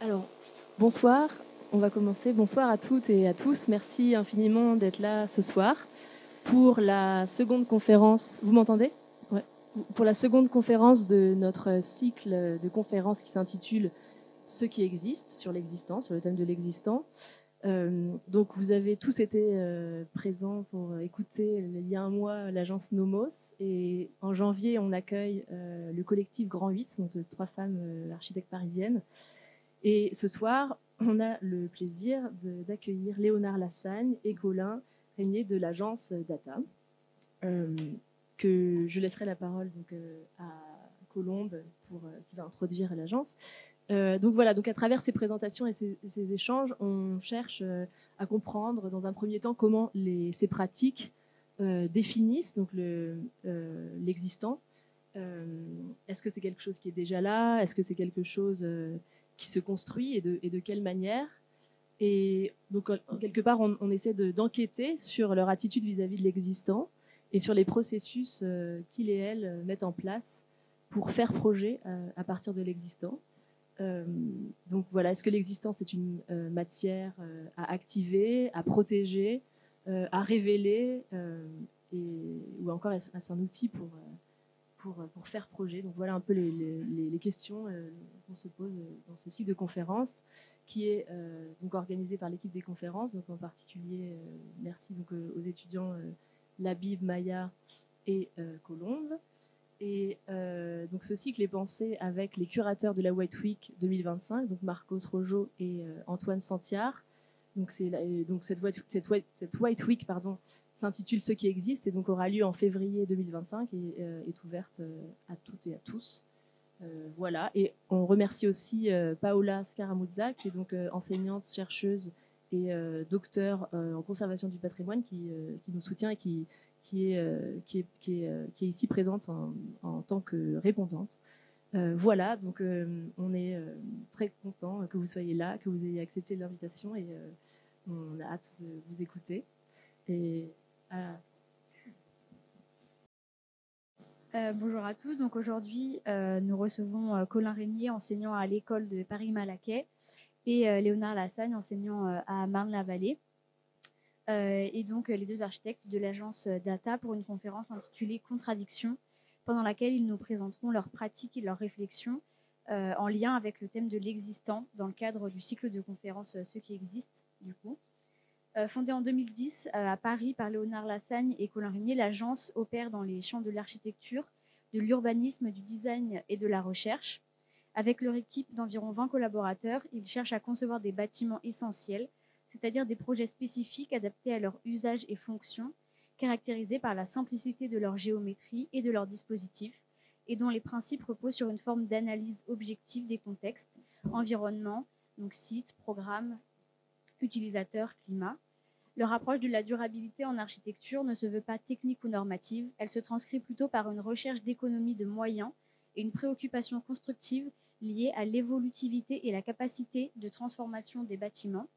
Alors, bonsoir, on va commencer. Bonsoir à toutes et à tous. Merci infiniment d'être là ce soir pour la seconde conférence. Vous m'entendez? Ouais. Pour la seconde conférence de notre cycle de conférences qui s'intitule Ce qui existe, sur l'existant, sur le thème de l'existant. Donc vous avez tous été présents pour écouter il y a un mois l'agence Nomos, et en janvier on accueille le collectif Grand 8, donc 3 femmes architectes parisiennes. Et ce soir, on a le plaisir d'accueillir Léonard Lassagne et Colin Régnier de l'agence Data, que je laisserai la parole donc, à Colombe qui va introduire l'agence. Donc voilà, donc à travers ces présentations et ces échanges, on cherche à comprendre dans un premier temps comment ces pratiques définissent donc l'existant. Est-ce que c'est quelque chose qui est déjà là? Est-ce que c'est quelque chose qui se construit et de quelle manière? Et donc, quelque part, on essaie d'enquêter sur leur attitude vis-à-vis de l'existant et sur les processus qu'ils et elles mettent en place pour faire projet à partir de l'existant. Donc voilà, est-ce que l'existence est une matière à activer, à protéger, à révéler, ou encore est-ce un outil pour faire projet? Donc voilà un peu les questions qu'on se pose dans ce cycle de conférences qui est donc organisé par l'équipe des conférences. Donc en particulier, merci donc, aux étudiants Labib, Maya et Colombe. Et donc ce cycle est pensé avec les curateurs de la White Week 2025, donc Marcos Rojo et Antoine Santiard. Donc, cette White Week s'intitule Ce qui existe et donc aura lieu en février 2025 et est ouverte à toutes et à tous. Voilà, et on remercie aussi Paola Scaramuzza, qui est donc enseignante, chercheuse et docteur en conservation du patrimoine, qui nous soutient et qui est ici présente en tant que répondante. Voilà, donc on est très content que vous soyez là, que vous ayez accepté l'invitation, et on a hâte de vous écouter. Et bonjour à tous. Donc aujourd'hui, nous recevons Colin Régnier, enseignant à l'école de Paris-Malaquais, et Léonard Lassagne, enseignant à Marne-la-Vallée. Et donc les deux architectes de l'agence Data pour une conférence intitulée Contradiction, pendant laquelle ils nous présenteront leurs pratiques et leurs réflexions en lien avec le thème de l'existant dans le cadre du cycle de conférences Ce qui existe, du coup. Fondée en 2010 à Paris par Léonard Lassagne et Colin Régnier, l'agence opère dans les champs de l'architecture, de l'urbanisme, du design et de la recherche. Avec leur équipe d'environ 20 collaborateurs, ils cherchent à concevoir des bâtiments essentiels, c'est-à-dire des projets spécifiques adaptés à leur usage et fonction, caractérisés par la simplicité de leur géométrie et de leur dispositif, et dont les principes reposent sur une forme d'analyse objective des contextes, environnement, donc site, programme, utilisateur, climat. Leur approche de la durabilité en architecture ne se veut pas technique ou normative, elle se transcrit plutôt par une recherche d'économie de moyens et une préoccupation constructive liée à l'évolutivité et la capacité de transformation des bâtiments.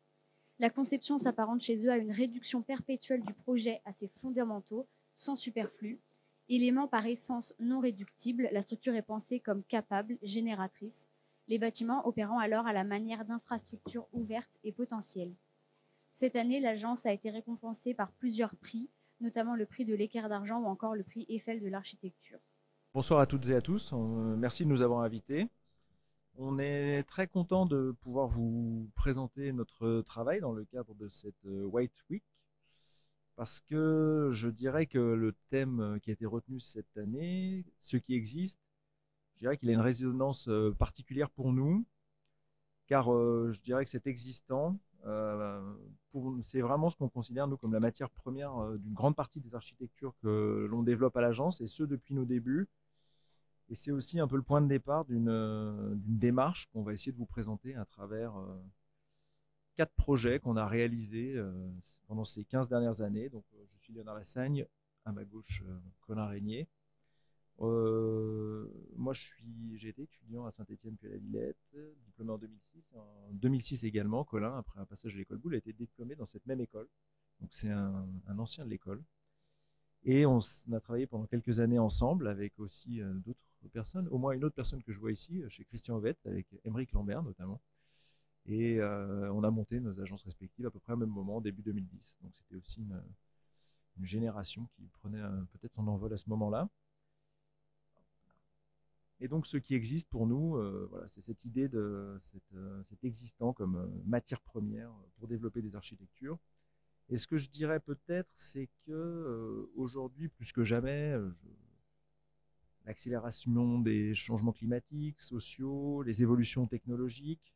La conception s'apparente chez eux à une réduction perpétuelle du projet à ses fondamentaux, sans superflu. Élément par essence non réductible, la structure est pensée comme capable, génératrice, les bâtiments opérant alors à la manière d'infrastructures ouvertes et potentielles. Cette année, l'agence a été récompensée par plusieurs prix, notamment le prix de l'Équerre d'Argent ou encore le prix Eiffel de l'architecture. Bonsoir à toutes et à tous, merci de nous avoir invités. On est très content de pouvoir vous présenter notre travail dans le cadre de cette White Week, parce que je dirais que le thème qui a été retenu cette année, ce qui existe, je dirais qu'il a une résonance particulière pour nous, car je dirais que cet existant, c'est vraiment ce qu'on considère, nous, comme la matière première d'une grande partie des architectures que l'on développe à l'agence, et ce depuis nos débuts. Et c'est aussi un peu le point de départ d'une démarche qu'on va essayer de vous présenter à travers 4 projets qu'on a réalisés pendant ces 15 dernières années. Donc, je suis Léonard Lassagne, à ma gauche, Colin Régnier. Moi, j'ai été étudiant à Saint-Étienne puis à la Villette, diplômé en 2006. En 2006 également, Colin, après un passage à l'école Boulle, a été diplômé dans cette même école. Donc, c'est un ancien de l'école. Et on a travaillé pendant quelques années ensemble avec aussi d'autres personnes, au moins une autre personne que je vois ici, chez Christian Ovette, avec Émeric Lambert notamment. Et on a monté nos agences respectives à peu près au même moment, début 2010. Donc c'était aussi une génération qui prenait peut-être son envol à ce moment-là. Et donc ce qui existe pour nous, voilà, c'est cette idée de cet existant comme matière première pour développer des architectures. Et ce que je dirais peut-être, c'est que aujourd'hui, plus que jamais, l'accélération des changements climatiques, sociaux, les évolutions technologiques,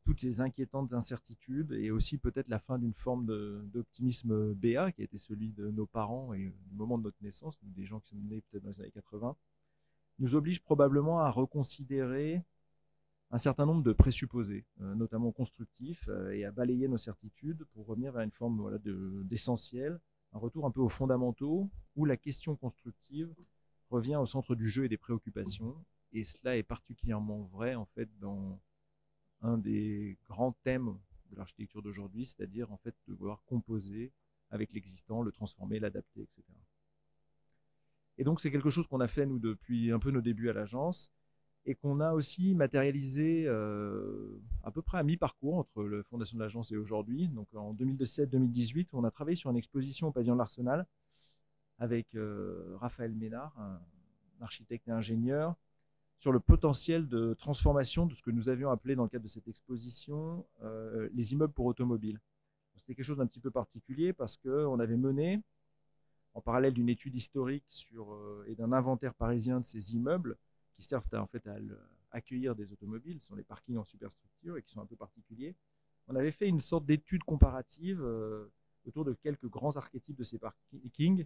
toutes ces inquiétantes incertitudes et aussi peut-être la fin d'une forme d'optimisme béat qui a été celui de nos parents et du moment de notre naissance, des gens qui sont nés peut-être dans les années 80, nous oblige probablement à reconsidérer un certain nombre de présupposés, notamment constructifs, et à balayer nos certitudes pour revenir vers une forme voilà, d'essentiel, un retour un peu aux fondamentaux, où la question constructive revient au centre du jeu et des préoccupations. Et cela est particulièrement vrai en fait dans un des grands thèmes de l'architecture d'aujourd'hui, c'est-à-dire en fait de vouloir composer avec l'existant, le transformer, l'adapter, etc. Et donc c'est quelque chose qu'on a fait nous depuis un peu nos débuts à l'agence et qu'on a aussi matérialisé à peu près à mi-parcours entre la fondation de l'agence et aujourd'hui. Donc en 2017-2018, on a travaillé sur une exposition au pavillon de l'Arsenal avec Raphaël Ménard, un architecte et ingénieur, sur le potentiel de transformation de ce que nous avions appelé dans le cadre de cette exposition les immeubles pour automobiles. C'était quelque chose d'un petit peu particulier parce qu'on avait mené, en parallèle d'une étude historique et d'un inventaire parisien de ces immeubles qui servent en fait à accueillir des automobiles, ce sont les parkings en superstructure et qui sont un peu particuliers. On avait fait une sorte d'étude comparative autour de quelques grands archétypes de ces parkings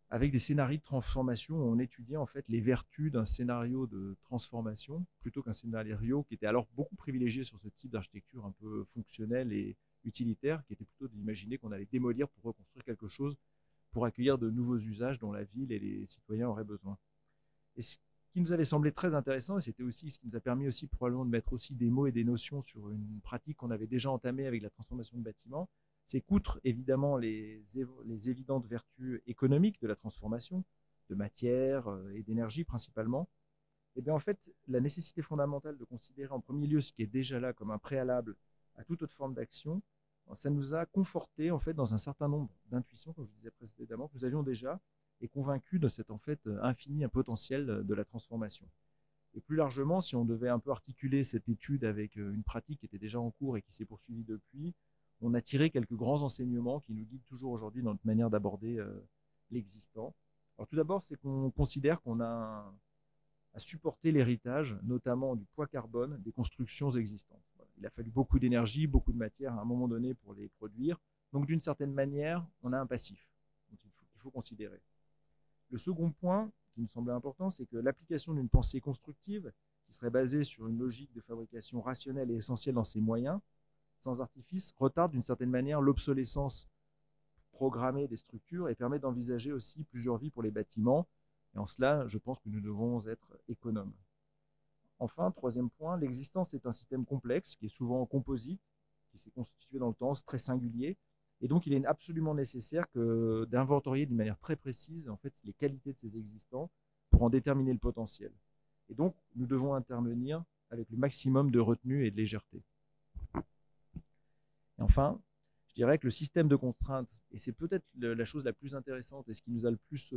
avec des scénarios de transformation où on étudiait en fait les vertus d'un scénario de transformation plutôt qu'un scénario qui était alors beaucoup privilégié sur ce type d'architecture un peu fonctionnelle et utilitaire, qui était plutôt d'imaginer qu'on allait démolir pour reconstruire quelque chose pour accueillir de nouveaux usages dont la ville et les citoyens auraient besoin. Et ce qui nous avait semblé très intéressant, et c'était aussi ce qui nous a permis aussi probablement de mettre aussi des mots et des notions sur une pratique qu'on avait déjà entamée avec la transformation de bâtiments, c'est qu'outre évidemment les évidentes vertus économiques de la transformation, de matière et d'énergie principalement, et bien en fait la nécessité fondamentale de considérer en premier lieu ce qui est déjà là comme un préalable à toute autre forme d'action, ça nous a conforté en fait dans un certain nombre d'intuitions, comme je disais précédemment, que nous avions déjà, et convaincus de cet en fait infini potentiel de la transformation. Et plus largement, si on devait un peu articuler cette étude avec une pratique qui était déjà en cours et qui s'est poursuivie depuis, on a tiré quelques grands enseignements qui nous guident toujours aujourd'hui dans notre manière d'aborder l'existant. Alors tout d'abord, c'est qu'on considère qu'on a à supporter l'héritage, notamment du poids carbone des constructions existantes. Voilà. Il a fallu beaucoup d'énergie, beaucoup de matière à un moment donné pour les produire. Donc d'une certaine manière, on a un passif qu'il faut considérer. Le second point qui me semblait important, c'est que l'application d'une pensée constructive qui serait basée sur une logique de fabrication rationnelle et essentielle dans ses moyens, sans artifice, retarde d'une certaine manière l'obsolescence programmée des structures et permet d'envisager aussi plusieurs vies pour les bâtiments. Et en cela, je pense que nous devons être économes. Enfin, troisième point, l'existence est un système complexe qui est souvent composite, qui s'est constitué dans le temps, très singulier. Et donc, il est absolument nécessaire d'inventorier d'une manière très précise en fait, les qualités de ces existants pour en déterminer le potentiel. Et donc, nous devons intervenir avec le maximum de retenue et de légèreté. Et enfin, je dirais que le système de contraintes, et c'est peut-être la chose la plus intéressante et ce qui nous a le plus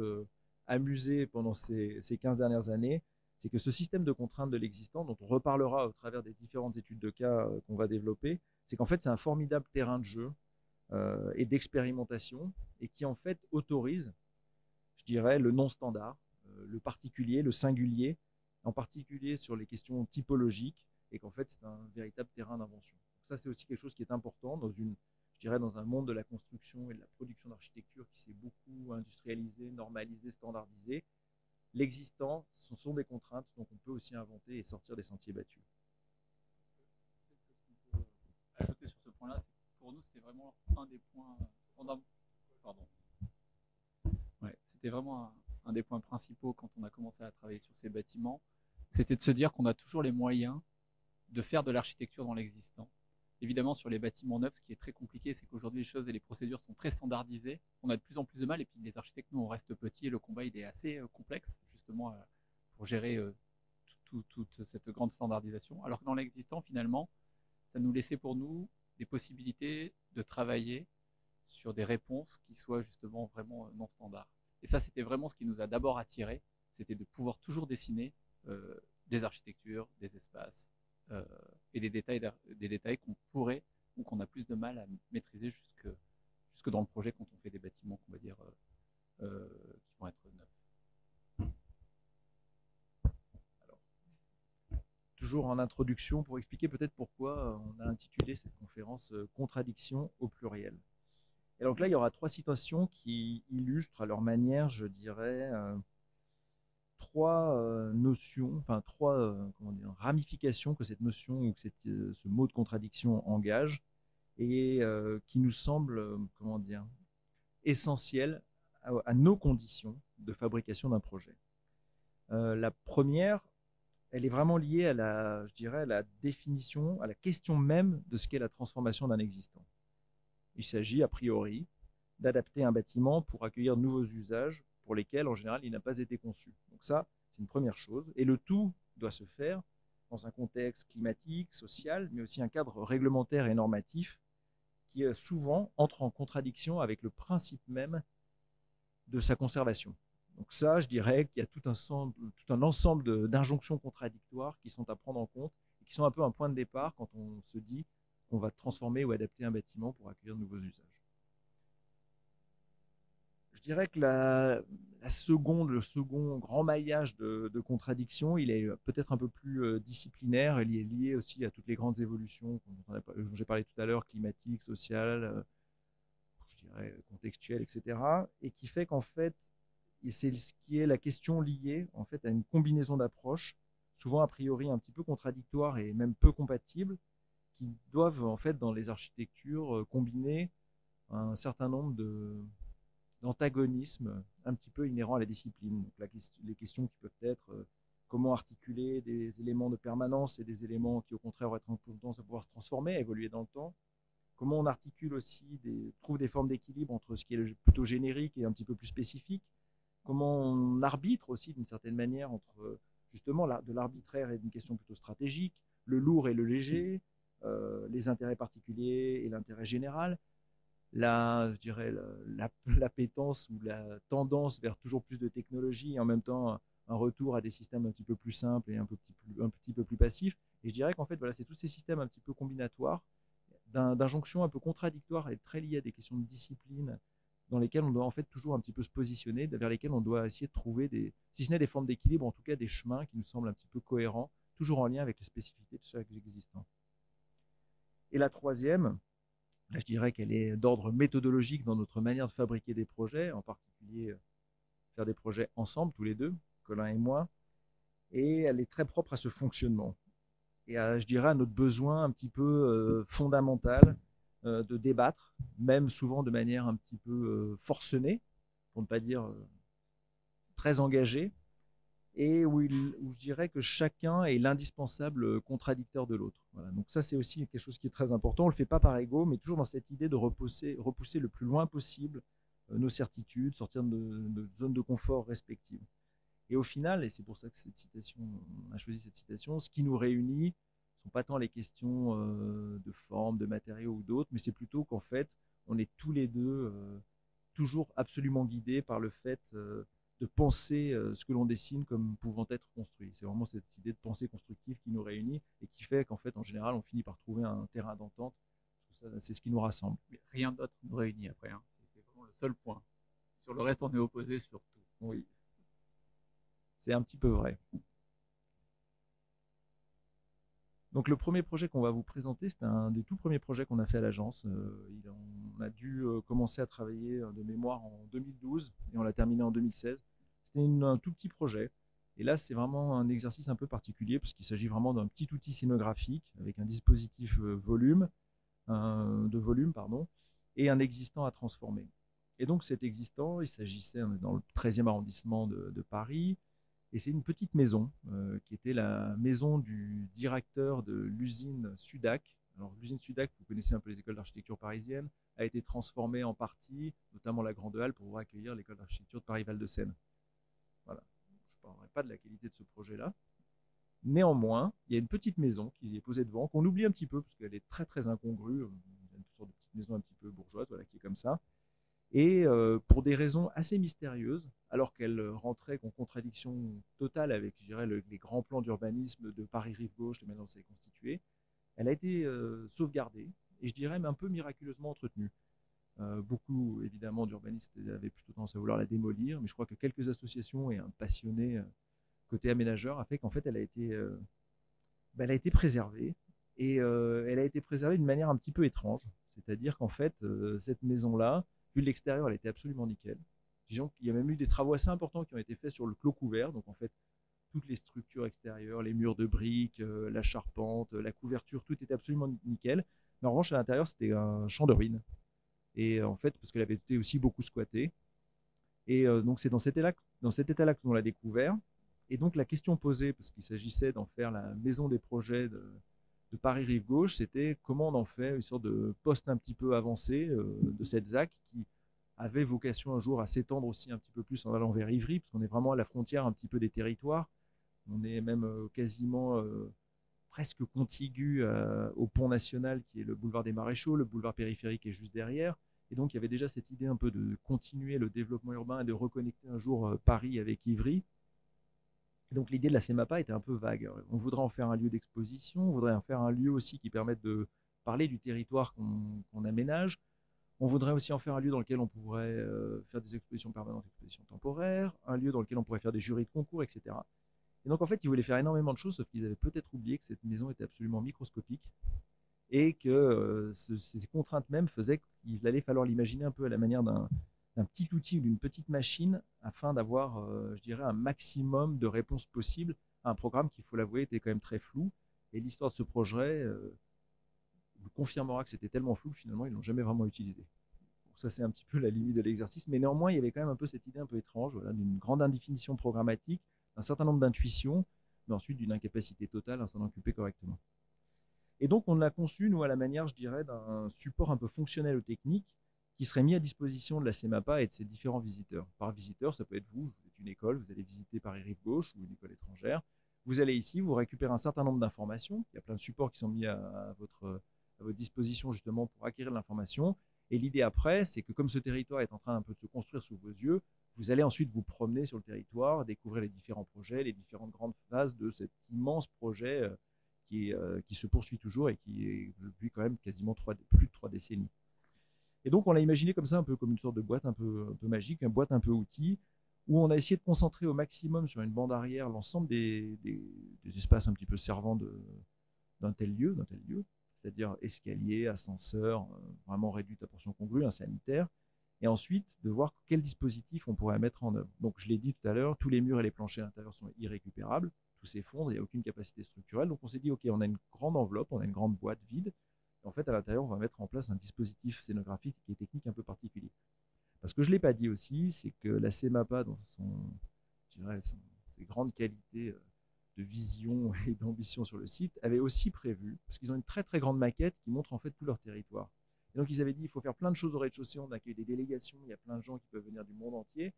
amusé pendant ces 15 dernières années, c'est que ce système de contraintes de l'existant, dont on reparlera au travers des différentes études de cas qu'on va développer, c'est qu'en fait, c'est un formidable terrain de jeu et d'expérimentation et qui en fait autorise, je dirais, le non-standard, le particulier, le singulier, en particulier sur les questions typologiques, et qu'en fait, c'est un véritable terrain d'invention. Donc ça, c'est aussi quelque chose qui est important dans un monde de la construction et de la production d'architecture qui s'est beaucoup industrialisé, normalisé, standardisé. L'existant, ce sont des contraintes, donc on peut aussi inventer et sortir des sentiers battus. Ajouter sur ce point-là, pour nous, c'était vraiment un des points c'était vraiment un des points principaux quand on a commencé à travailler sur ces bâtiments. C'était de se dire qu'on a toujours les moyens de faire de l'architecture dans l'existant. Évidemment, sur les bâtiments neufs, ce qui est très compliqué, c'est qu'aujourd'hui, les choses et les procédures sont très standardisées. On a de plus en plus de mal, et puis les architectes, nous, on reste petits, et le combat, il est assez complexe, justement, pour gérer toute cette grande standardisation, alors que dans l'existant, finalement, ça nous laissait pour nous des possibilités de travailler sur des réponses qui soient justement vraiment non standards. Et ça, c'était vraiment ce qui nous a d'abord attiré, c'était de pouvoir toujours dessiner des architectures, des espaces et des détails qu'on pourrait ou qu'on a plus de mal à maîtriser jusque dans le projet quand on fait des bâtiments qu'on va dire qui vont être neufs. Alors, toujours en introduction, pour expliquer peut-être pourquoi on a intitulé cette conférence Contradiction au pluriel. Et donc là, il y aura 3 citations qui illustrent à leur manière, je dirais, 3 notions, enfin 3 ramifications que cette notion ou que ce mot de contradiction engage et qui nous semblent, essentielles à nos conditions de fabrication d'un projet. La première, elle est vraiment liée à la définition, à la question même de ce qu'est la transformation d'un existant. Il s'agit, a priori, d'adapter un bâtiment pour accueillir de nouveaux usages pour lesquels, en général, il n'a pas été conçu. Donc ça, c'est une première chose. Et le tout doit se faire dans un contexte climatique, social, mais aussi un cadre réglementaire et normatif qui souvent entre en contradiction avec le principe même de sa conservation. Donc ça, je dirais qu'il y a tout un ensemble d'injonctions contradictoires qui sont à prendre en compte et qui sont un peu un point de départ quand on se dit qu'on va transformer ou adapter un bâtiment pour accueillir de nouveaux usages. Je dirais que le second grand maillage de contradiction, il est peut-être un peu plus disciplinaire. Il est lié aussi à toutes les grandes évolutions dont j'ai parlé tout à l'heure, climatiques, sociales, je dirais contextuelles, etc. Et qui fait qu'en fait, c'est ce qui est la question liée en fait à une combinaison d'approches, souvent a priori un petit peu contradictoires et même peu compatibles, qui doivent en fait dans les architectures combiner un certain nombre d'antagonismes un petit peu inhérents à la discipline. Donc les questions qui peuvent être comment articuler des éléments de permanence et des éléments qui au contraire vont être en tendance à pouvoir se transformer, à évoluer dans le temps. Comment on articule aussi, trouve des formes d'équilibre entre ce qui est plutôt générique et un petit peu plus spécifique. Comment on arbitre aussi d'une certaine manière entre justement de l'arbitraire et d'une question plutôt stratégique, le lourd et le léger, les intérêts particuliers et l'intérêt général. Je dirais l'appétence ou la tendance vers toujours plus de technologie et en même temps un retour à des systèmes un petit peu plus simples et un petit peu plus passifs. Et je dirais qu'en fait, voilà, c'est tous ces systèmes un petit peu combinatoires, d'injonctions un peu contradictoires et très liées à des questions de discipline dans lesquelles on doit en fait toujours un petit peu se positionner, vers lesquelles on doit essayer de trouver si ce n'est des formes d'équilibre, en tout cas des chemins qui nous semblent un petit peu cohérents, toujours en lien avec les spécificités de chaque existant. Et la troisième, là, je dirais qu'elle est d'ordre méthodologique dans notre manière de fabriquer des projets, en particulier faire des projets ensemble, tous les deux, Colin et moi, et elle est très propre à ce fonctionnement. Et je dirais à notre besoin un petit peu fondamental de débattre, même souvent de manière un petit peu forcenée, pour ne pas dire très engagée, et où je dirais que chacun est l'indispensable contradicteur de l'autre. Voilà. Donc ça, c'est aussi quelque chose qui est très important. On ne le fait pas par ego, mais toujours dans cette idée de repousser le plus loin possible nos certitudes, sortir de zones de confort respectives. Et au final, et c'est pour ça que on a choisi cette citation, ce qui nous réunit ne sont pas tant les questions de forme, de matériaux ou d'autres, mais c'est plutôt qu'en fait, on est tous les deux toujours absolument guidés par le fait de penser ce que l'on dessine comme pouvant être construit. C'est vraiment cette idée de pensée constructive qui nous réunit et qui fait qu'en fait, en général, on finit par trouver un terrain d'entente. C'est ce qui nous rassemble. Mais rien d'autre nous réunit après. Hein. C'est vraiment le seul point. Sur le reste, on est opposés sur tout. Oui. C'est un petit peu vrai. Donc le premier projet qu'on va vous présenter, c'est un des tout premiers projets qu'on a fait à l'agence. On a dû commencer à travailler de mémoire en 2012 et on l'a terminé en 2016. C'était un tout petit projet. Et là, c'est vraiment un exercice un peu particulier parce qu'il s'agit vraiment d'un petit outil scénographique avec un dispositif de volume, et un existant à transformer. Et donc cet existant, il s'agissait, on est dans le 13e arrondissement de Paris, et c'est une petite maison qui était la maison du directeur de l'usine Sudac. Alors l'usine Sudac, vous connaissez un peu les écoles d'architecture parisiennes, a été transformée en partie, notamment la Grande Halle, pour pouvoir accueillir l'école d'architecture de Paris-Val-de-Seine. Voilà. Je ne parlerai pas de la qualité de ce projet-là, Néanmoins, il y a une petite maison qui est posée devant, qu'on oublie un petit peu, parce qu'elle est très très incongrue, une sorte de petite maison un petit peu bourgeoise, voilà, qui est comme ça. Et pour des raisons assez mystérieuses, alors qu'elle rentrait en contradiction totale avec, je dirais, les grands plans d'urbanisme de Paris-Rive-Gauche, de maintenant c'est constitué, elle a été sauvegardée, et je dirais même un peu miraculeusement entretenue. Beaucoup, évidemment, d'urbanistes avaient plutôt tendance à vouloir la démolir, mais je crois que quelques associations et un passionné côté aménageur a fait qu'en fait, elle a été préservée. Et elle a été préservée d'une manière un petit peu étrange. C'est-à-dire qu'en fait, cette maison-là, vu de l'extérieur, elle était absolument nickel. Disons qu'il y a même eu des travaux assez importants qui ont été faits sur le clos couvert. Donc en fait, toutes les structures extérieures, les murs de briques, la charpente, la couverture, tout était absolument nickel. Mais en revanche, à l'intérieur, c'était un champ de ruines. Et en fait, parce qu'elle avait été aussi beaucoup squattée. Et donc c'est dans cet état-là que l'on l'a découvert. Et donc la question posée, parce qu'il s'agissait d'en faire la maison des projets de Paris-Rive-Gauche, c'était comment on en fait une sorte de poste un petit peu avancé de cette ZAC qui avait vocation un jour à s'étendre aussi un petit peu plus en allant vers Ivry, parce qu'on est vraiment à la frontière un petit peu des territoires. On est même quasiment presque contigu au pont national qui est le boulevard des Maréchaux, le boulevard périphérique est juste derrière. Et donc il y avait déjà cette idée un peu de continuer le développement urbain et de reconnecter un jour Paris avec Ivry. Et donc l'idée de la CEMAPA était un peu vague. On voudrait en faire un lieu d'exposition, on voudrait en faire un lieu aussi qui permette de parler du territoire qu'on aménage. On voudrait aussi en faire un lieu dans lequel on pourrait faire des expositions permanentes, des expositions temporaires, un lieu dans lequel on pourrait faire des jurys de concours, etc. Et donc en fait, ils voulaient faire énormément de choses, sauf qu'ils avaient peut-être oublié que cette maison était absolument microscopique et que ces contraintes même faisaient qu'il allait falloir l'imaginer un peu à la manière d'un petit outil ou d'une petite machine afin d'avoir, je dirais, un maximum de réponses possibles à un programme qui, il faut l'avouer, était quand même très flou. Et l'histoire de ce projet vous confirmera que c'était tellement flou que finalement, ils ne l'ont jamais vraiment utilisé. Bon, ça, c'est un petit peu la limite de l'exercice. Mais néanmoins, il y avait quand même un peu cette idée un peu étrange, voilà, d'une grande indéfinition programmatique, d'un certain nombre d'intuitions, mais ensuite d'une incapacité totale à s'en occuper correctement. Et donc, on l'a conçu, nous, à la manière, je dirais, d'un support un peu fonctionnel ou technique qui serait mis à disposition de la CEMAPA et de ses différents visiteurs. Par visiteur, ça peut être vous êtes une école, vous allez visiter Paris-Rive-Gauche ou une école étrangère. Vous allez ici, vous récupérez un certain nombre d'informations. Il y a plein de supports qui sont mis à votre disposition justement pour acquérir de l'information. Et l'idée après, c'est que comme ce territoire est en train un peu de se construire sous vos yeux, vous allez ensuite vous promener sur le territoire, découvrir les différents projets, les différentes grandes phases de cet immense projet qui se poursuit toujours et qui est depuis quand même quasiment plus de 3 décennies. Et donc on l'a imaginé comme ça, un peu comme une sorte de boîte un peu magique, une boîte un peu outil, où on a essayé de concentrer au maximum sur une bande arrière l'ensemble des espaces un petit peu servants d'un tel lieu, c'est-à-dire escalier, ascenseur, vraiment réduit à portion congrue, un sanitaire, et ensuite de voir quel dispositif on pourrait mettre en œuvre. Donc je l'ai dit tout à l'heure, tous les murs et les planchers à l'intérieur sont irrécupérables, tout s'effondre, il n'y a aucune capacité structurelle, donc on s'est dit, ok, on a une grande enveloppe, on a une grande boîte vide, et en fait à l'intérieur on va mettre en place un dispositif scénographique et technique un peu particulier. Parce que je ne l'ai pas dit aussi, c'est que la CEMAPA, dans ses grandes qualités de vision et d'ambition sur le site, avait aussi prévu, parce qu'ils ont une très très grande maquette qui montre en fait tout leur territoire. Et donc ils avaient dit, il faut faire plein de choses au rez-de-chaussée, on accueille des délégations, il y a plein de gens qui peuvent venir du monde entier,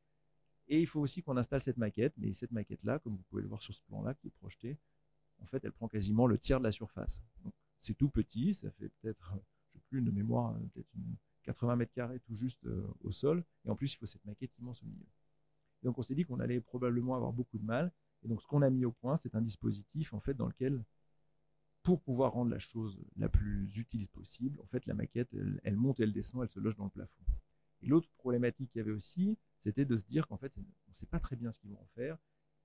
et il faut aussi qu'on installe cette maquette, mais cette maquette-là, comme vous pouvez le voir sur ce plan-là qui est projeté, en fait elle prend quasiment le tiers de la surface. Donc c'est tout petit, ça fait peut-être, je ne sais plus de mémoire, peut-être 80 mètres carrés tout juste au sol, et en plus il faut cette maquette immense au milieu. Et donc on s'est dit qu'on allait probablement avoir beaucoup de mal, et donc ce qu'on a mis au point, c'est un dispositif en fait dans lequel, pour pouvoir rendre la chose la plus utile possible, en fait la maquette, elle monte et elle descend, elle se loge dans le plafond. Et l'autre problématique qu'il y avait aussi, c'était de se dire qu'en fait on ne sait pas très bien ce qu'ils vont en faire,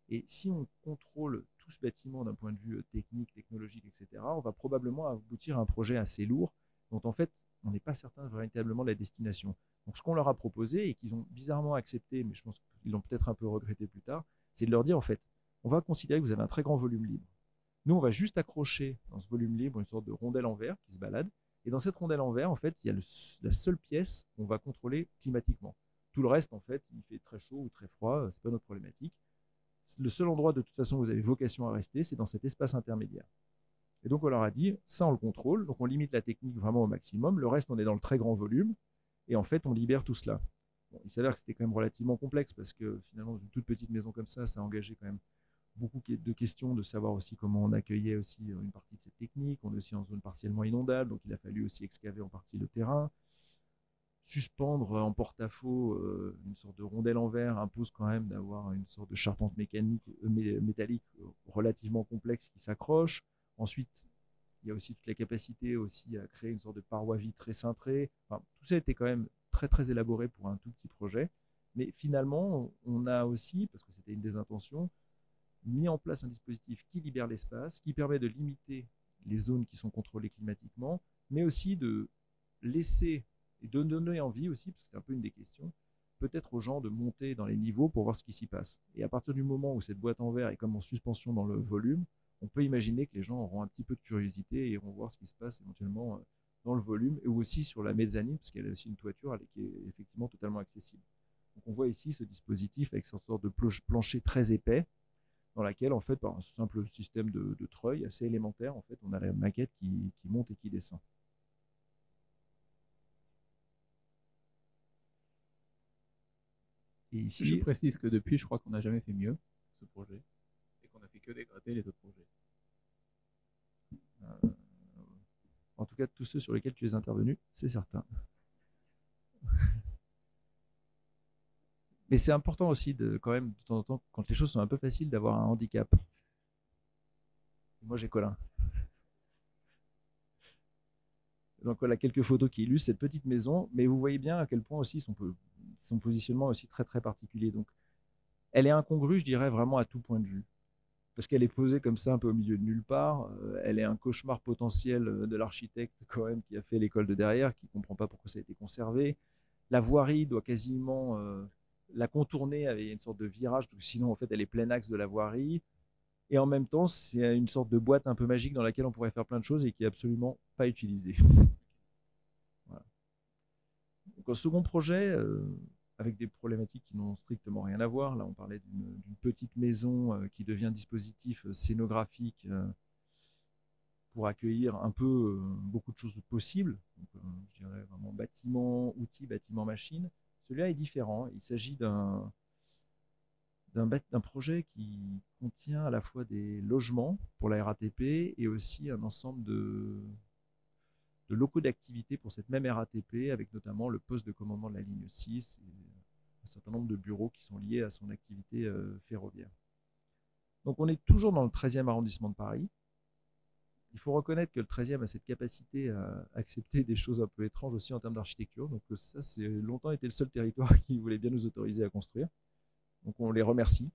et si on contrôle tout ce bâtiment d'un point de vue technique, technologique, etc., on va probablement aboutir à un projet assez lourd, dont en fait on n'est pas certain véritablement de la destination. Donc ce qu'on leur a proposé, et qu'ils ont bizarrement accepté, mais je pense qu'ils l'ont peut-être un peu regretté plus tard, c'est de leur dire en fait, on va considérer que vous avez un très grand volume libre. Nous, on va juste accrocher dans ce volume libre une sorte de rondelle en verre qui se balade, et dans cette rondelle en verre, en fait, il y a la seule pièce qu'on va contrôler climatiquement. Tout le reste, en fait, il fait très chaud ou très froid, c'est pas notre problématique. Le seul endroit de toute façon où vous avez vocation à rester, c'est dans cet espace intermédiaire. Et donc on leur a dit, ça on le contrôle, donc on limite la technique vraiment au maximum, le reste on est dans le très grand volume, et en fait on libère tout cela. Bon, il s'avère que c'était quand même relativement complexe, parce que finalement une toute petite maison comme ça a engagé quand même beaucoup de questions de savoir aussi comment on accueillait aussi une partie de cette technique. On est aussi en zone partiellement inondable, donc il a fallu aussi excaver en partie le terrain. Suspendre en porte-à-faux une sorte de rondelle en verre impose quand même d'avoir une sorte de charpente métallique relativement complexe qui s'accroche. Ensuite, il y a aussi toute la capacité aussi à créer une sorte de paroi vitrée cintrée. Enfin, tout ça était quand même très très élaboré pour un tout petit projet. Mais finalement, on a aussi, parce que c'était une des intentions, mis en place un dispositif qui libère l'espace, qui permet de limiter les zones qui sont contrôlées climatiquement, mais aussi de laisser et de donner envie aussi, parce que c'est un peu une des questions, peut-être aux gens de monter dans les niveaux pour voir ce qui s'y passe. Et à partir du moment où cette boîte en verre est comme en suspension dans le volume, on peut imaginer que les gens auront un petit peu de curiosité et iront voir ce qui se passe éventuellement dans le volume, et aussi sur la mezzanine, parce qu'elle a aussi une toiture qui est effectivement totalement accessible. Donc on voit ici ce dispositif avec cette sorte de plancher très épais, dans laquelle, en fait, par un simple système de treuil assez élémentaire, en fait, on a la maquette qui monte et qui descend. Et ici, je précise que depuis, je crois qu'on n'a jamais fait mieux ce projet et qu'on a fait que dégrader les autres projets. En tout cas, tous ceux sur lesquels tu es intervenu, c'est certain. Mais c'est important aussi, quand même, de temps en temps, quand les choses sont un peu faciles, d'avoir un handicap. Moi, j'ai Colin. Donc voilà quelques photos qui illustrent cette petite maison, mais vous voyez bien à quel point aussi son positionnement est aussi très très particulier. Donc elle est incongrue, je dirais, vraiment à tout point de vue. Parce qu'elle est posée comme ça un peu au milieu de nulle part. Elle est un cauchemar potentiel de l'architecte quand même qui a fait l'école de derrière, qui ne comprend pas pourquoi ça a été conservé. La voirie doit quasiment la contourner avec une sorte de virage, parce que sinon en fait elle est plein axe de la voirie. Et en même temps, c'est une sorte de boîte un peu magique dans laquelle on pourrait faire plein de choses et qui est absolument pas utilisée. Voilà. Donc, un second projet, avec des problématiques qui n'ont strictement rien à voir. Là, on parlait d'une petite maison qui devient dispositif scénographique pour accueillir un peu beaucoup de choses possibles. Donc, je dirais vraiment bâtiment, outils, bâtiment, machine. Celui-là est différent. Il s'agit d'un projet qui contient à la fois des logements pour la RATP et aussi un ensemble de locaux d'activité pour cette même RATP, avec notamment le poste de commandement de la ligne 6 et un certain nombre de bureaux qui sont liés à son activité ferroviaire. Donc on est toujours dans le 13e arrondissement de Paris. Il faut reconnaître que le 13e a cette capacité à accepter des choses un peu étranges aussi en termes d'architecture. Donc ça, c'est longtemps été le seul territoire qui voulait bien nous autoriser à construire. Donc on les remercie.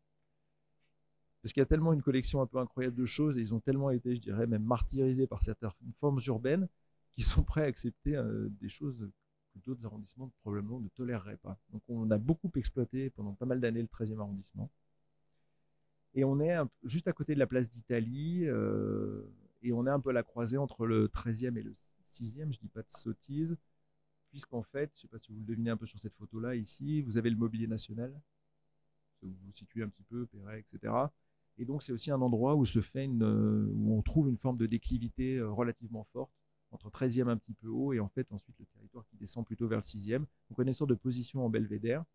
Parce qu'il y a tellement une collection un peu incroyable de choses et ils ont tellement été, je dirais, même martyrisés par certaines formes urbaines qui sont prêts à accepter des choses que d'autres arrondissements probablement ne toléreraient pas. Donc on a beaucoup exploité pendant pas mal d'années le 13e arrondissement. Et on est juste à côté de la place d'Italie et on est un peu à la croisée entre le 13e et le 6e, je ne dis pas de sottise, puisqu'en fait, je ne sais pas si vous le devinez un peu sur cette photo-là, ici, vous avez le mobilier national, vous vous situez un petit peu, Perret, etc. Et donc c'est aussi un endroit où où on trouve une forme de déclivité relativement forte, entre 13e un petit peu haut et en fait ensuite le territoire qui descend plutôt vers le 6e. Donc on a une sorte de position en belvédère.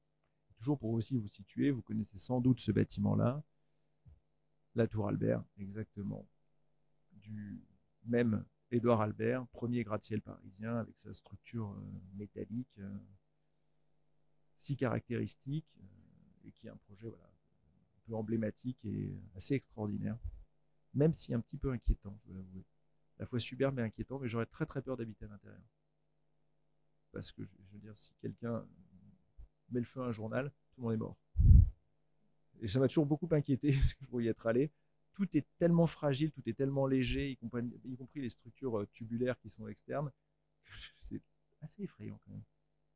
Toujours pour aussi vous situer, vous connaissez sans doute ce bâtiment-là, la Tour Albert, exactement, du même Édouard Albert, premier gratte-ciel parisien avec sa structure métallique si caractéristique et qui est un projet voilà, un peu emblématique et assez extraordinaire, même si un petit peu inquiétant, je dois l'avouer. À la fois superbe et inquiétant, mais j'aurais très très peur d'habiter à l'intérieur. Parce que, je veux dire, si quelqu'un met le feu à un journal, tout le monde est mort. Et ça m'a toujours beaucoup inquiété, parce que je voyais être allé. Tout est tellement fragile, tout est tellement léger, y compris les structures tubulaires qui sont externes, c'est assez effrayant quand même.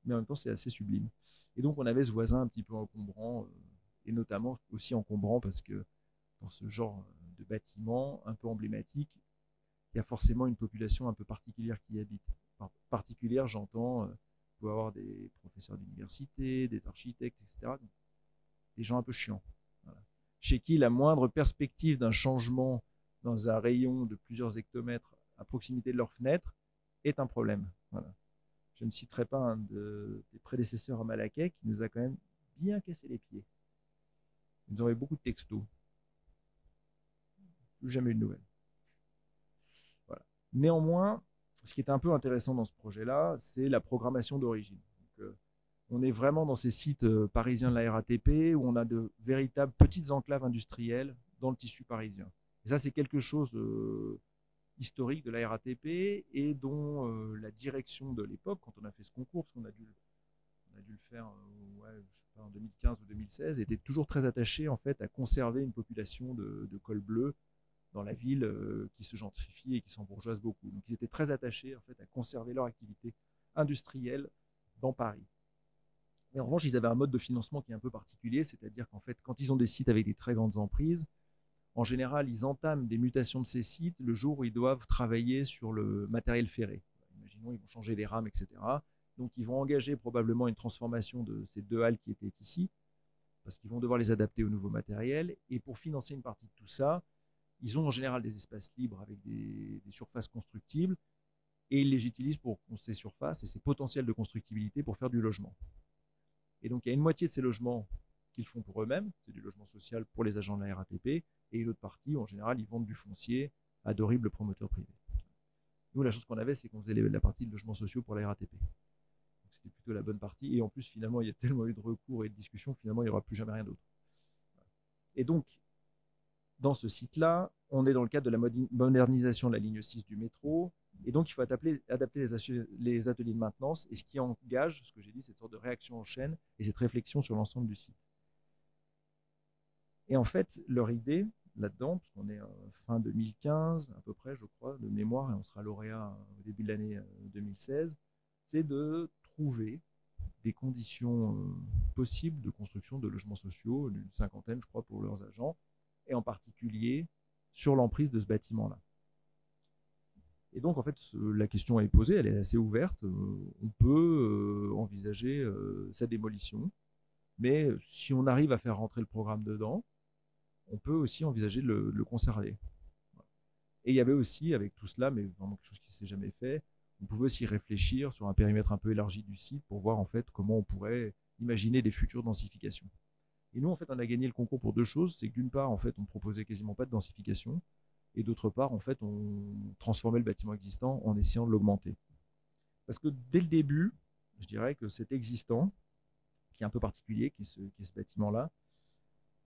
Mais en même temps, c'est assez sublime. Et donc, on avait ce voisin un petit peu encombrant, et notamment aussi encombrant parce que dans ce genre de bâtiment un peu emblématique, il y a forcément une population un peu particulière qui y habite. Enfin, particulière, j'entends, il peut y avoir des professeurs d'université, des architectes, etc. Donc, des gens un peu chiants. Voilà. Chez qui la moindre perspective d'un changement dans un rayon de plusieurs hectomètres à proximité de leur fenêtre est un problème. Voilà. Je ne citerai pas un des prédécesseurs à Malaquais qui nous a quand même bien cassé les pieds. Ils nous envoyaient beaucoup de textos. Plus jamais eu de nouvelles. Voilà. Néanmoins, ce qui est un peu intéressant dans ce projet-là, c'est la programmation d'origine. On est vraiment dans ces sites parisiens de la RATP où on a de véritables petites enclaves industrielles dans le tissu parisien. Et ça, c'est quelque chose historique de la RATP et dont la direction de l'époque, quand on a fait ce concours, parce qu'on a dû le faire ouais, je sais pas, en 2015 ou 2016, était toujours très attachée en fait, à conserver une population de cols bleus dans la ville qui se gentrifie et qui s'embourgeoise beaucoup. Donc ils étaient très attachés en fait, à conserver leur activité industrielle dans Paris. Et en revanche, ils avaient un mode de financement qui est un peu particulier, c'est-à-dire qu'en fait, quand ils ont des sites avec des très grandes emprises, en général, ils entament des mutations de ces sites le jour où ils doivent travailler sur le matériel ferré. Imaginons, ils vont changer les rames, etc. Donc, ils vont engager probablement une transformation de ces 2 halles qui étaient ici, parce qu'ils vont devoir les adapter au nouveau matériel. Et pour financer une partie de tout ça, ils ont en général des espaces libres avec des surfaces constructibles, et ils les utilisent pour ces surfaces et ces potentiels de constructibilité pour faire du logement. Et donc, il y a une moitié de ces logements qu'ils font pour eux-mêmes, c'est du logement social pour les agents de la RATP, et une autre partie, en général, ils vendent du foncier à d'horribles promoteurs privés. Nous, la chose qu'on avait, c'est qu'on faisait la partie de logements sociaux pour la RATP. Donc, c'était plutôt la bonne partie, et en plus, finalement, il y a tellement eu de recours et de discussions, finalement, il n'y aura plus jamais rien d'autre. Et donc, dans ce site-là, on est dans le cadre de la modernisation de la ligne 6 du métro, et donc il faut adapter les ateliers de maintenance, et ce qui engage, ce que j'ai dit, cette sorte de réaction en chaîne et cette réflexion sur l'ensemble du site. Et en fait, leur idée là-dedans, puisqu'on est fin 2015 à peu près, je crois, de mémoire, et on sera lauréat au début de l'année 2016, c'est de trouver des conditions possibles de construction de logements sociaux, d'une cinquantaine, je crois, pour leurs agents, et en particulier sur l'emprise de ce bâtiment-là. Et donc, en fait, la question est posée, elle est assez ouverte. On peut envisager sa démolition, mais si on arrive à faire rentrer le programme dedans, on peut aussi envisager de le conserver. Et il y avait aussi, avec tout cela, mais vraiment quelque chose qui ne s'est jamais fait, on pouvait aussi réfléchir sur un périmètre un peu élargi du site pour voir en fait comment on pourrait imaginer des futures densifications. Et nous, en fait, on a gagné le concours pour 2 choses. C'est que d'une part, en fait, on proposait quasiment pas de densification, et d'autre part, en fait, on transformait le bâtiment existant en essayant de l'augmenter. Parce que dès le début, je dirais que cet existant, qui est un peu particulier, qui est ce bâtiment-là,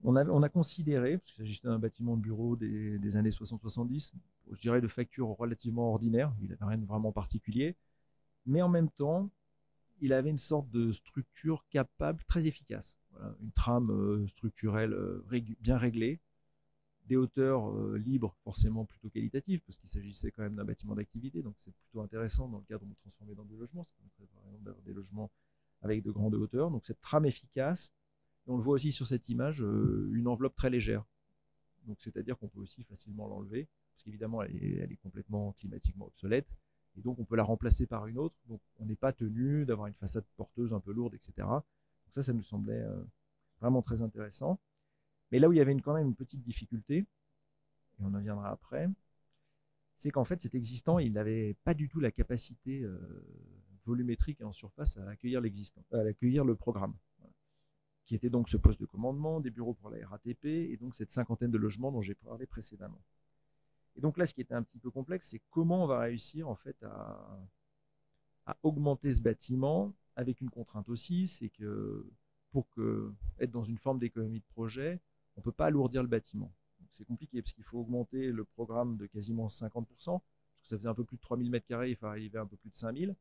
on a considéré, parce qu'il s'agissait d'un bâtiment de bureau des années 60-70, je dirais de facture relativement ordinaire, il n'avait rien de vraiment particulier, mais en même temps, il avait une sorte de structure capable, très efficace. Voilà, une trame structurelle bien réglée, des hauteurs libres, forcément plutôt qualitatives, parce qu'il s'agissait quand même d'un bâtiment d'activité, donc c'est plutôt intéressant dans le cadre où on transformait dans des logements, ça permettrait par exemple d'avoir des logements avec de grandes hauteurs. Donc cette trame efficace, et on le voit aussi sur cette image, une enveloppe très légère. Donc c'est-à-dire qu'on peut aussi facilement l'enlever, parce qu'évidemment elle est complètement climatiquement obsolète, et donc on peut la remplacer par une autre, donc on n'est pas tenu d'avoir une façade porteuse un peu lourde, etc. Donc ça nous semblait vraiment très intéressant. Mais là où il y avait quand même une petite difficulté, et on en viendra après, c'est qu'en fait cet existant, il n'avait pas du tout la capacité volumétrique et en surface à accueillir l'existant, à accueillir le programme, voilà, qui était donc ce poste de commandement, des bureaux pour la RATP, et donc cette cinquantaine de logements dont j'ai parlé précédemment. Et donc là, ce qui était un petit peu complexe, c'est comment on va réussir en fait à augmenter ce bâtiment avec une contrainte aussi, c'est que pour être dans une forme d'économie de projet, on ne peut pas alourdir le bâtiment. C'est compliqué parce qu'il faut augmenter le programme de quasiment 50%, parce que ça faisait un peu plus de 3000 m², il faut arriver à un peu plus de 5000.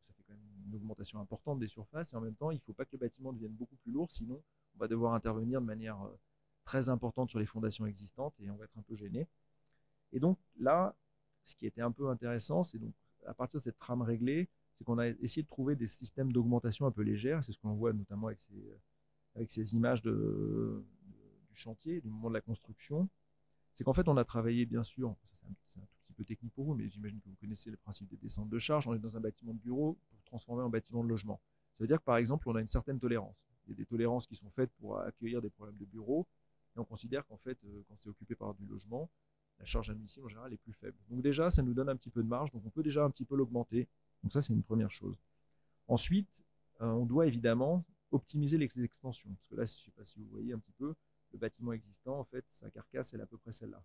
Ça fait quand même une augmentation importante des surfaces, et en même temps, il ne faut pas que le bâtiment devienne beaucoup plus lourd, sinon on va devoir intervenir de manière très importante sur les fondations existantes, et on va être un peu gêné. Et donc là, ce qui était un peu intéressant, c'est donc à partir de cette trame réglée, c'est qu'on a essayé de trouver des systèmes d'augmentation un peu légères, c'est ce qu'on voit notamment avec ces images du chantier, du moment de la construction. C'est qu'en fait, on a travaillé, bien sûr, c'est un tout petit peu technique pour vous, mais j'imagine que vous connaissez le principe des descentes de charge. On est dans un bâtiment de bureau pour transformer en bâtiment de logement. Ça veut dire que, par exemple, on a une certaine tolérance. Il y a des tolérances qui sont faites pour accueillir des problèmes de bureau, et on considère qu'en fait, quand c'est occupé par du logement, la charge admissible en général est plus faible. Donc déjà, ça nous donne un petit peu de marge, donc on peut déjà un petit peu l'augmenter. Donc ça, c'est une première chose. Ensuite, on doit évidemment optimiser les extensions. Parce que là, je ne sais pas si vous voyez un petit peu, le bâtiment existant, en fait, sa carcasse, elle est à peu près celle-là.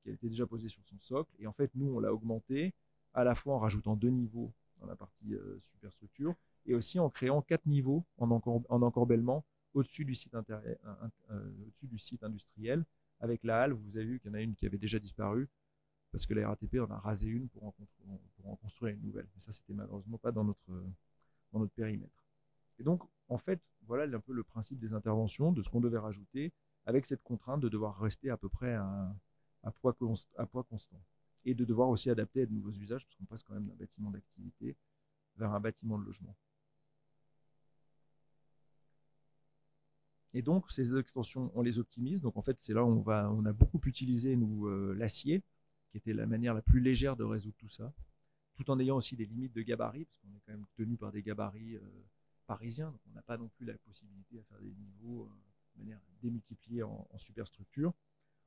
qui était déjà posée sur son socle. Et en fait, nous, on l'a augmenté à la fois en rajoutant 2 niveaux dans la partie superstructure et aussi en créant 4 niveaux en encorbellement au-dessus du site industriel. Avec la halle, vous avez vu qu'il y en a une qui avait déjà disparu parce que la RATP en a rasé une pour en construire une nouvelle. Mais ça, c'était malheureusement pas dans notre périmètre. Et donc, en fait, voilà un peu le principe des interventions, de ce qu'on devait rajouter, avec cette contrainte de devoir rester à peu près à poids constant. Et de devoir aussi adapter à de nouveaux usages, parce qu'on passe quand même d'un bâtiment d'activité vers un bâtiment de logement. Et donc, ces extensions, on les optimise. Donc, en fait, c'est là où on a beaucoup utilisé, nous, l'acier, qui était la manière la plus légère de résoudre tout ça, tout en ayant aussi des limites de gabarit, parce qu'on est quand même tenu par des gabarits parisiens. Donc, on n'a pas non plus la possibilité à faire des niveaux de manière démultipliée en superstructure.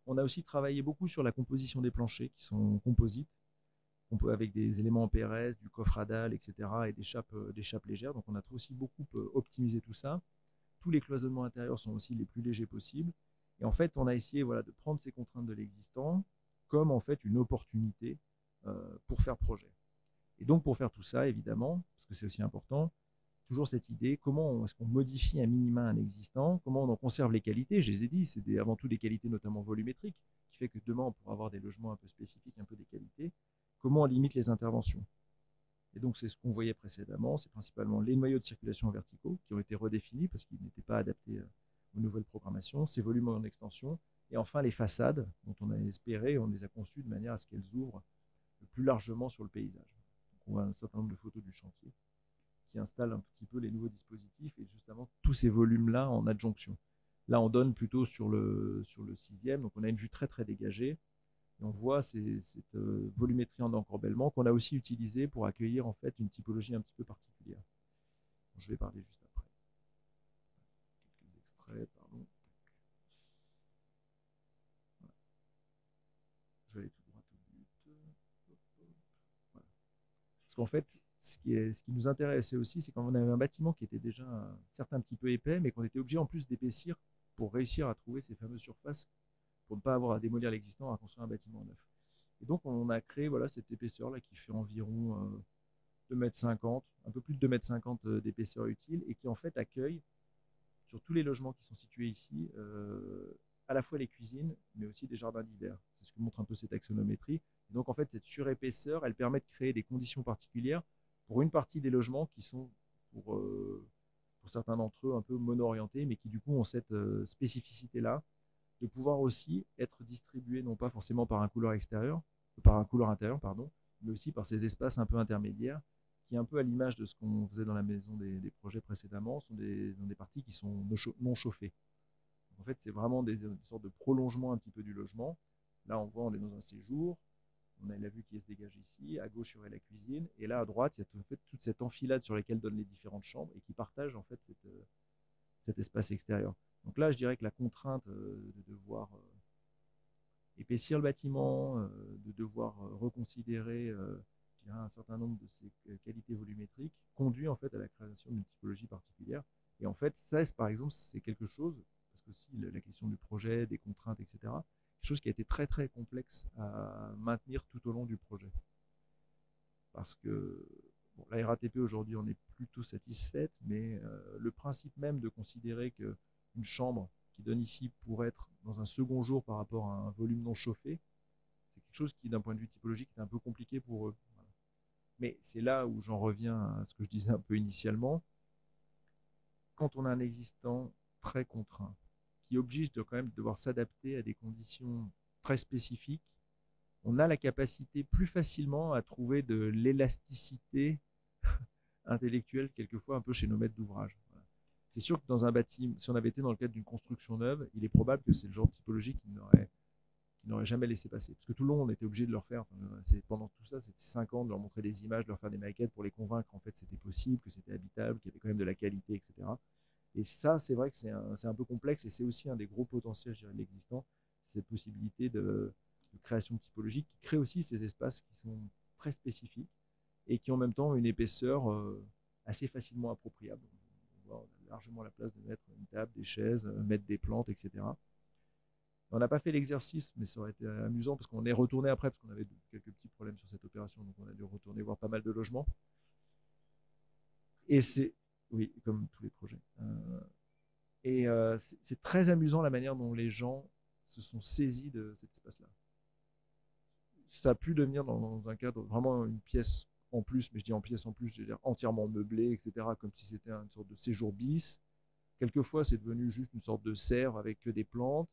On a aussi travaillé beaucoup sur la composition des planchers, qui sont composites, avec des éléments en PRS, du coffre à dalle, etc., et des chapes légères. Donc, on a aussi beaucoup optimisé tout ça. Tous les cloisonnements intérieurs sont aussi les plus légers possibles. Et en fait, on a essayé de prendre ces contraintes de l'existant comme en fait une opportunité pour faire projet. Et donc, pour faire tout ça, évidemment, parce que c'est aussi important, toujours cette idée, comment est-ce qu'on modifie un minima un existant, comment on en conserve les qualités. Je les ai dit, c'est avant tout des qualités notamment volumétriques, qui fait que demain, on pourra avoir des logements un peu spécifiques, un peu des qualités. Comment on limite les interventions. Et donc, c'est ce qu'on voyait précédemment, c'est principalement les noyaux de circulation verticaux qui ont été redéfinis parce qu'ils n'étaient pas adaptés aux nouvelles programmations, ces volumes en extension, et enfin les façades dont on a espéré, on les a conçues de manière à ce qu'elles ouvrent le plus largement sur le paysage. Donc, on voit un certain nombre de photos du chantier qui installent un petit peu les nouveaux dispositifs et justement tous ces volumes-là en adjonction. Là, on donne plutôt sur le 6e, donc on a une vue très très dégagée. Et on voit cette volumétrie en encorbellement qu'on a aussi utilisée pour accueillir en fait une typologie un petit peu particulière. Bon, je vais parler juste après. Quelques extraits, pardon. Voilà. Je vais aller tout droit au but. Voilà. Parce qu'en fait, ce qui nous intéressait aussi, c'est quand on avait un bâtiment qui était déjà certes un petit peu épais, mais qu'on était obligé en plus d'épaissir pour réussir à trouver ces fameuses surfaces pour ne pas avoir à démolir l'existant, à construire un bâtiment neuf. Et donc, on a créé cette épaisseur-là qui fait environ 2,50 m, un peu plus de 2,50 m d'épaisseur utile, et qui en fait accueille, sur tous les logements qui sont situés ici, à la fois les cuisines, mais aussi des jardins d'hiver. C'est ce que montre un peu cette axonométrie. Et donc, en fait, cette surépaisseur, elle permet de créer des conditions particulières pour une partie des logements qui sont, pour certains d'entre eux, un peu mono-orientés, mais qui du coup ont cette spécificité-là, de pouvoir aussi être distribué non pas forcément par un couloir intérieur, pardon, mais aussi par ces espaces un peu intermédiaires, qui est un peu à l'image de ce qu'on faisait dans la maison des projets précédemment, sont des parties qui sont non chauffées. En fait, c'est vraiment des sortes de prolongement un petit peu du logement. Là, on voit, on est dans un séjour, on a la vue qui se dégage ici, à gauche il y aurait la cuisine, et là à droite, il y a en fait toute cette enfilade sur laquelle donnent les différentes chambres et qui partagent en fait cet espace extérieur. Donc là, je dirais que la contrainte de devoir épaissir le bâtiment, de devoir reconsidérer un certain nombre de ces qualités volumétriques conduit en fait à la création d'une typologie particulière. Et en fait, ça, par exemple, c'est quelque chose, parce que si la question du projet, des contraintes, etc., quelque chose qui a été très très complexe à maintenir tout au long du projet. Parce que bon, la RATP aujourd'hui en est plutôt satisfaite, mais le principe même de considérer que une chambre qui donne ici pour être dans un second jour par rapport à un volume non chauffé, c'est quelque chose qui, d'un point de vue typologique, est un peu compliqué pour eux. Voilà. Mais c'est là où j'en reviens à ce que je disais un peu initialement. Quand on a un existant très contraint, qui oblige de quand même devoir s'adapter à des conditions très spécifiques, on a la capacité plus facilement à trouver de l'élasticité intellectuelle, quelquefois un peu chez nos maîtres d'ouvrage. C'est sûr que dans un bâtiment, si on avait été dans le cadre d'une construction neuve, il est probable que c'est le genre de typologie qui n'aurait jamais laissé passer. Parce que tout le long, on était obligé de leur faire, pendant tout ça, c'était 5 ans, de leur montrer des images, de leur faire des maquettes pour les convaincre qu'en fait c'était possible, que c'était habitable, qu'il y avait quand même de la qualité, etc. Et ça, c'est vrai que c'est un peu complexe et c'est aussi un des gros potentiels, je dirais, de l'existant, cette possibilité de création typologique qui crée aussi ces espaces qui sont très spécifiques et qui en même temps ont une épaisseur assez facilement appropriable. On a largement la place de mettre une table, des chaises, mettre des plantes, etc. On n'a pas fait l'exercice, mais ça aurait été amusant parce qu'on est retourné après parce qu'on avait quelques petits problèmes sur cette opération, donc on a dû retourner voir pas mal de logements. Et c'est, oui, comme tous les projets. C'est très amusant la manière dont les gens se sont saisis de cet espace-là. Ça a pu devenir dans un cadre vraiment une pièce en plus, mais je dis en pièce en plus, je veux dire entièrement meublée, etc., comme si c'était une sorte de séjour bis. Quelquefois, c'est devenu juste une sorte de serre avec que des plantes.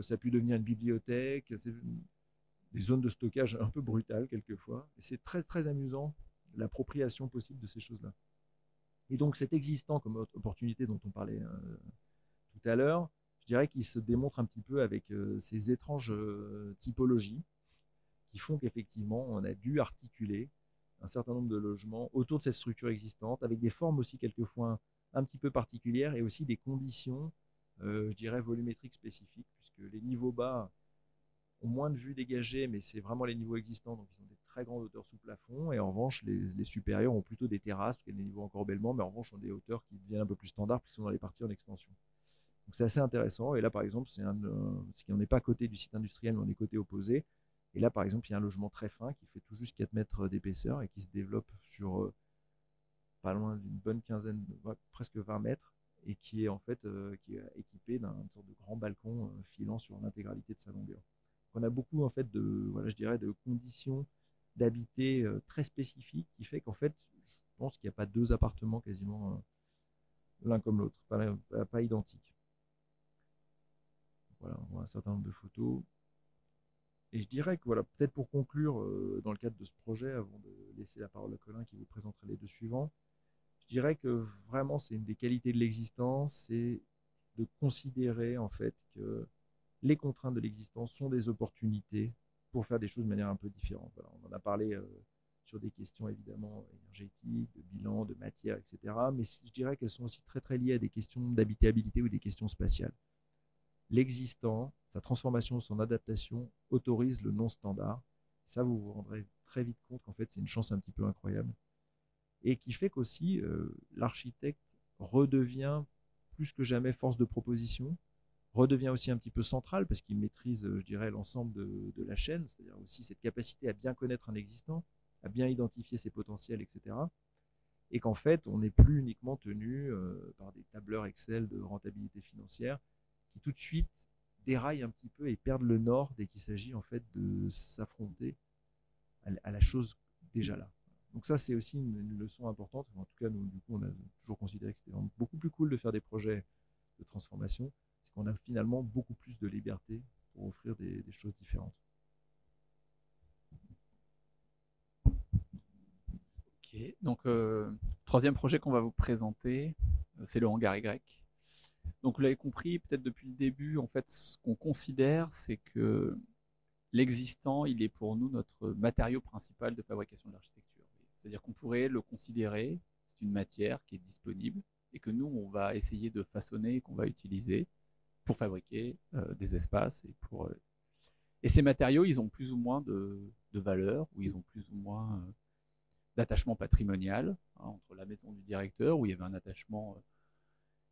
Ça a pu devenir une bibliothèque, des zones de stockage un peu brutales quelquefois. Et c'est très, très amusant l'appropriation possible de ces choses-là. Et donc cet existant comme opportunité dont on parlait tout à l'heure, je dirais qu'il se démontre un petit peu avec ces étranges typologies qui font qu'effectivement on a dû articuler un certain nombre de logements autour de cette structure existante, avec des formes aussi quelquefois un petit peu particulières et aussi des conditions, je dirais, volumétriques spécifiques, puisque les niveaux bas ont moins de vues dégagées, mais c'est vraiment les niveaux existants, donc ils ont des très grandes hauteurs sous plafond, et en revanche, les supérieurs ont plutôt des terrasses, parce qu'il y a des niveaux encorbellement, mais en revanche, ont des hauteurs qui deviennent un peu plus standards, puisqu'ils sont dans les parties en extension. Donc c'est assez intéressant, et là, par exemple, c'est qu'on n'est pas côté du site industriel, mais on est côté opposé, et là, par exemple, il y a un logement très fin qui fait tout juste 4 mètres d'épaisseur et qui se développe sur pas loin d'une bonne quinzaine, presque 20 mètres, et qui est en fait qui est équipé d'un sorte de grand balcon filant sur l'intégralité de sa longueur. On a beaucoup en fait voilà, je dirais, de conditions d'habiter très spécifiques qui fait qu'en fait, je pense qu'il n'y a pas deux appartements quasiment l'un comme l'autre, pas identiques. Voilà, on voit un certain nombre de photos. Et je dirais que voilà, peut-être pour conclure dans le cadre de ce projet, avant de laisser la parole à Colin qui vous présentera les deux suivants, je dirais que vraiment c'est une des qualités de l'existence, c'est de considérer en fait que les contraintes de l'existence sont des opportunités pour faire des choses de manière un peu différente. Voilà, on en a parlé sur des questions évidemment énergétiques, de bilan, de matière, etc. Mais je dirais qu'elles sont aussi très très liées à des questions d'habitabilité ou des questions spatiales. L'existant, sa transformation, son adaptation autorise le non-standard. Ça, vous vous rendrez très vite compte qu'en fait, c'est une chance un petit peu incroyable. Et qui fait qu'aussi, l'architecte redevient plus que jamais force de proposition, redevient aussi un petit peu central parce qu'il maîtrise, je dirais, l'ensemble de la chaîne, c'est-à-dire aussi cette capacité à bien connaître un existant, à bien identifier ses potentiels, etc. Et qu'en fait, on n'est plus uniquement tenu par des tableurs Excel de rentabilité financière qui tout de suite déraillent un petit peu et perdent le nord dès qu'il s'agit en fait de s'affronter à la chose déjà là. Donc ça, c'est aussi une leçon importante. En tout cas, nous, du coup, on a toujours considéré que c'était beaucoup plus cool de faire des projets de transformation. C'est qu'on a finalement beaucoup plus de liberté pour offrir des choses différentes. Ok, donc troisième projet qu'on va vous présenter, c'est le hangar Y. Donc vous l'avez compris, peut-être depuis le début, en fait, ce qu'on considère, c'est que l'existant, il est pour nous notre matériau principal de fabrication de l'architecture. C'est-à-dire qu'on pourrait le considérer, c'est une matière qui est disponible et que nous, on va essayer de façonner, qu'on va utiliser pour fabriquer des espaces. Et ces matériaux, ils ont plus ou moins de valeur, ou ils ont plus ou moins d'attachement patrimonial, hein, entre la maison du directeur, où il y avait un attachement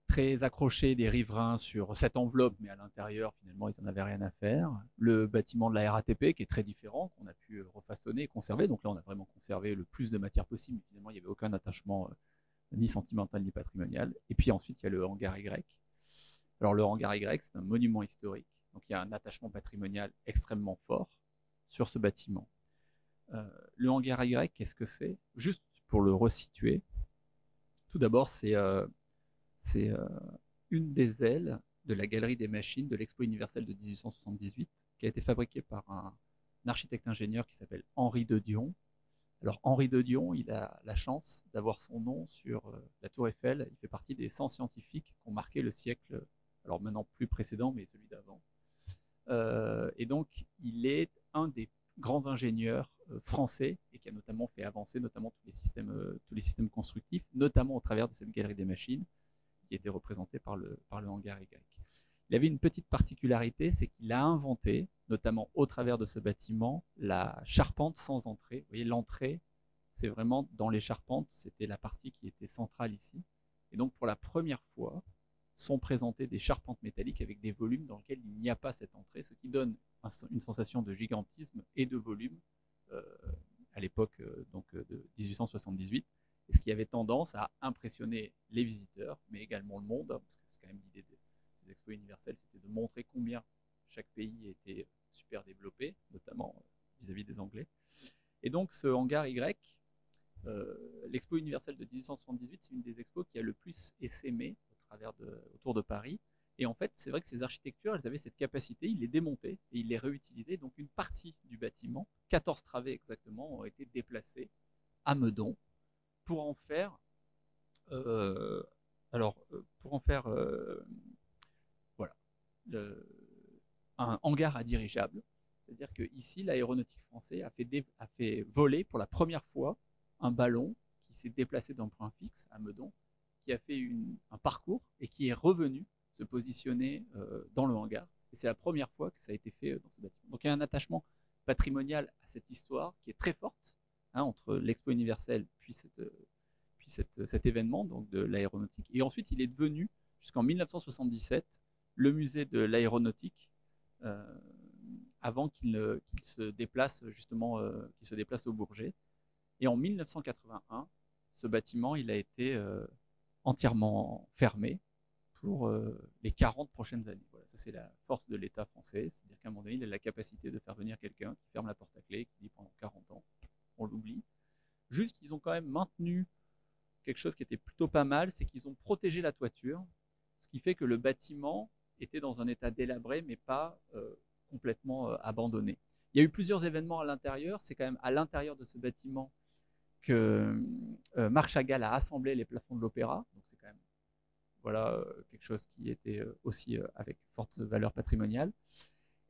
très accroché des riverains sur cette enveloppe, mais à l'intérieur, finalement, ils n'en avaient rien à faire. Le bâtiment de la RATP, qui est très différent, qu'on a pu refaçonner et conserver. Donc là, on a vraiment conservé le plus de matière possible, mais finalement, il n'y avait aucun attachement ni sentimental ni patrimonial. Et puis ensuite, il y a le hangar Y. Alors le hangar Y, c'est un monument historique. Donc il y a un attachement patrimonial extrêmement fort sur ce bâtiment. Le hangar Y, qu'est-ce que c'est? Juste pour le resituer, tout d'abord, c'est une des ailes de la galerie des machines de l'Expo universelle de 1878, qui a été fabriquée par un architecte-ingénieur qui s'appelle Henri de Dion. Alors Henri de Dion, il a la chance d'avoir son nom sur la Tour Eiffel. Il fait partie des 100 scientifiques qui ont marqué le siècle, alors maintenant plus précédent, mais celui d'avant. Et donc, il est un des grands ingénieurs français et qui a notamment fait avancer notamment tous les systèmes constructifs, notamment au travers de cette galerie des machines qui était représentée par le hangar Y. Il avait une petite particularité, c'est qu'il a inventé, notamment au travers de ce bâtiment, la charpente sans entrée. Vous voyez, l'entrée, c'est vraiment dans les charpentes, c'était la partie qui était centrale ici. Et donc, pour la première fois, sont présentées des charpentes métalliques avec des volumes dans lesquels il n'y a pas cette entrée, ce qui donne une sensation de gigantisme et de volume à l'époque de 1878, et ce qui avait tendance à impressionner les visiteurs, mais également le monde, hein, parce que c'est quand même l'idée des expos universelles, c'était de montrer combien chaque pays était super développé, notamment vis-à-vis des Anglais. Et donc ce hangar Y, l'expo universelle de 1878, c'est une des expos qui a le plus essaimé autour de Paris. Et en fait, c'est vrai que ces architectures, elles avaient cette capacité, ils les démontaient et ils les réutilisaient. Donc une partie du bâtiment, 14 travées exactement, ont été déplacées à Meudon pour en faire, voilà, un hangar à dirigeable. C'est-à-dire qu'ici, l'aéronautique française a fait voler pour la première fois un ballon qui s'est déplacé d'un point fixe à Meudon, qui a fait un parcours et qui est revenu se positionner dans le hangar. Et c'est la première fois que ça a été fait dans ce bâtiment. Donc il y a un attachement patrimonial à cette histoire qui est très forte, hein, entre l'expo universelle puis cet événement donc de l'aéronautique. Et ensuite, il est devenu, jusqu'en 1977, le musée de l'aéronautique, avant qu'il se déplace justement, qu'il se déplace au Bourget. Et en 1981, ce bâtiment, il a été entièrement fermé pour les 40 prochaines années. Voilà, ça c'est la force de l'État français, c'est-à-dire qu'à un moment donné, il a la capacité de faire venir quelqu'un qui ferme la porte à clé, qui dit pendant 40 ans, on l'oublie. Juste, ils ont quand même maintenu quelque chose qui était plutôt pas mal, c'est qu'ils ont protégé la toiture, ce qui fait que le bâtiment était dans un état délabré, mais pas complètement abandonné. Il y a eu plusieurs événements à l'intérieur, c'est quand même à l'intérieur de ce bâtiment que Marc Chagall a assemblé les plafonds de l'Opéra, donc c'est quand même voilà, quelque chose qui était aussi avec forte valeur patrimoniale.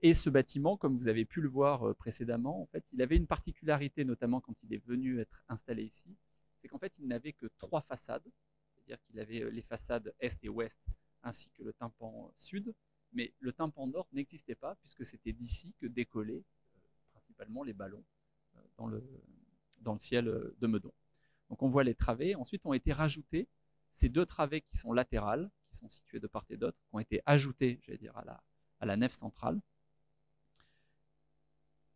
Et ce bâtiment, comme vous avez pu le voir précédemment, en fait, il avait une particularité, notamment quand il est venu être installé ici, c'est qu'en fait, il n'avait que 3 façades, c'est-à-dire qu'il avait les façades est et ouest, ainsi que le tympan sud, mais le tympan nord n'existait pas, puisque c'était d'ici que décollaient principalement les ballons dans le ciel de Meudon. Donc on voit les travées. Ensuite ont été rajoutées ces 2 travées qui sont latérales, qui sont situées de part et d'autre, qui ont été ajoutées, j'allais dire, à la nef centrale.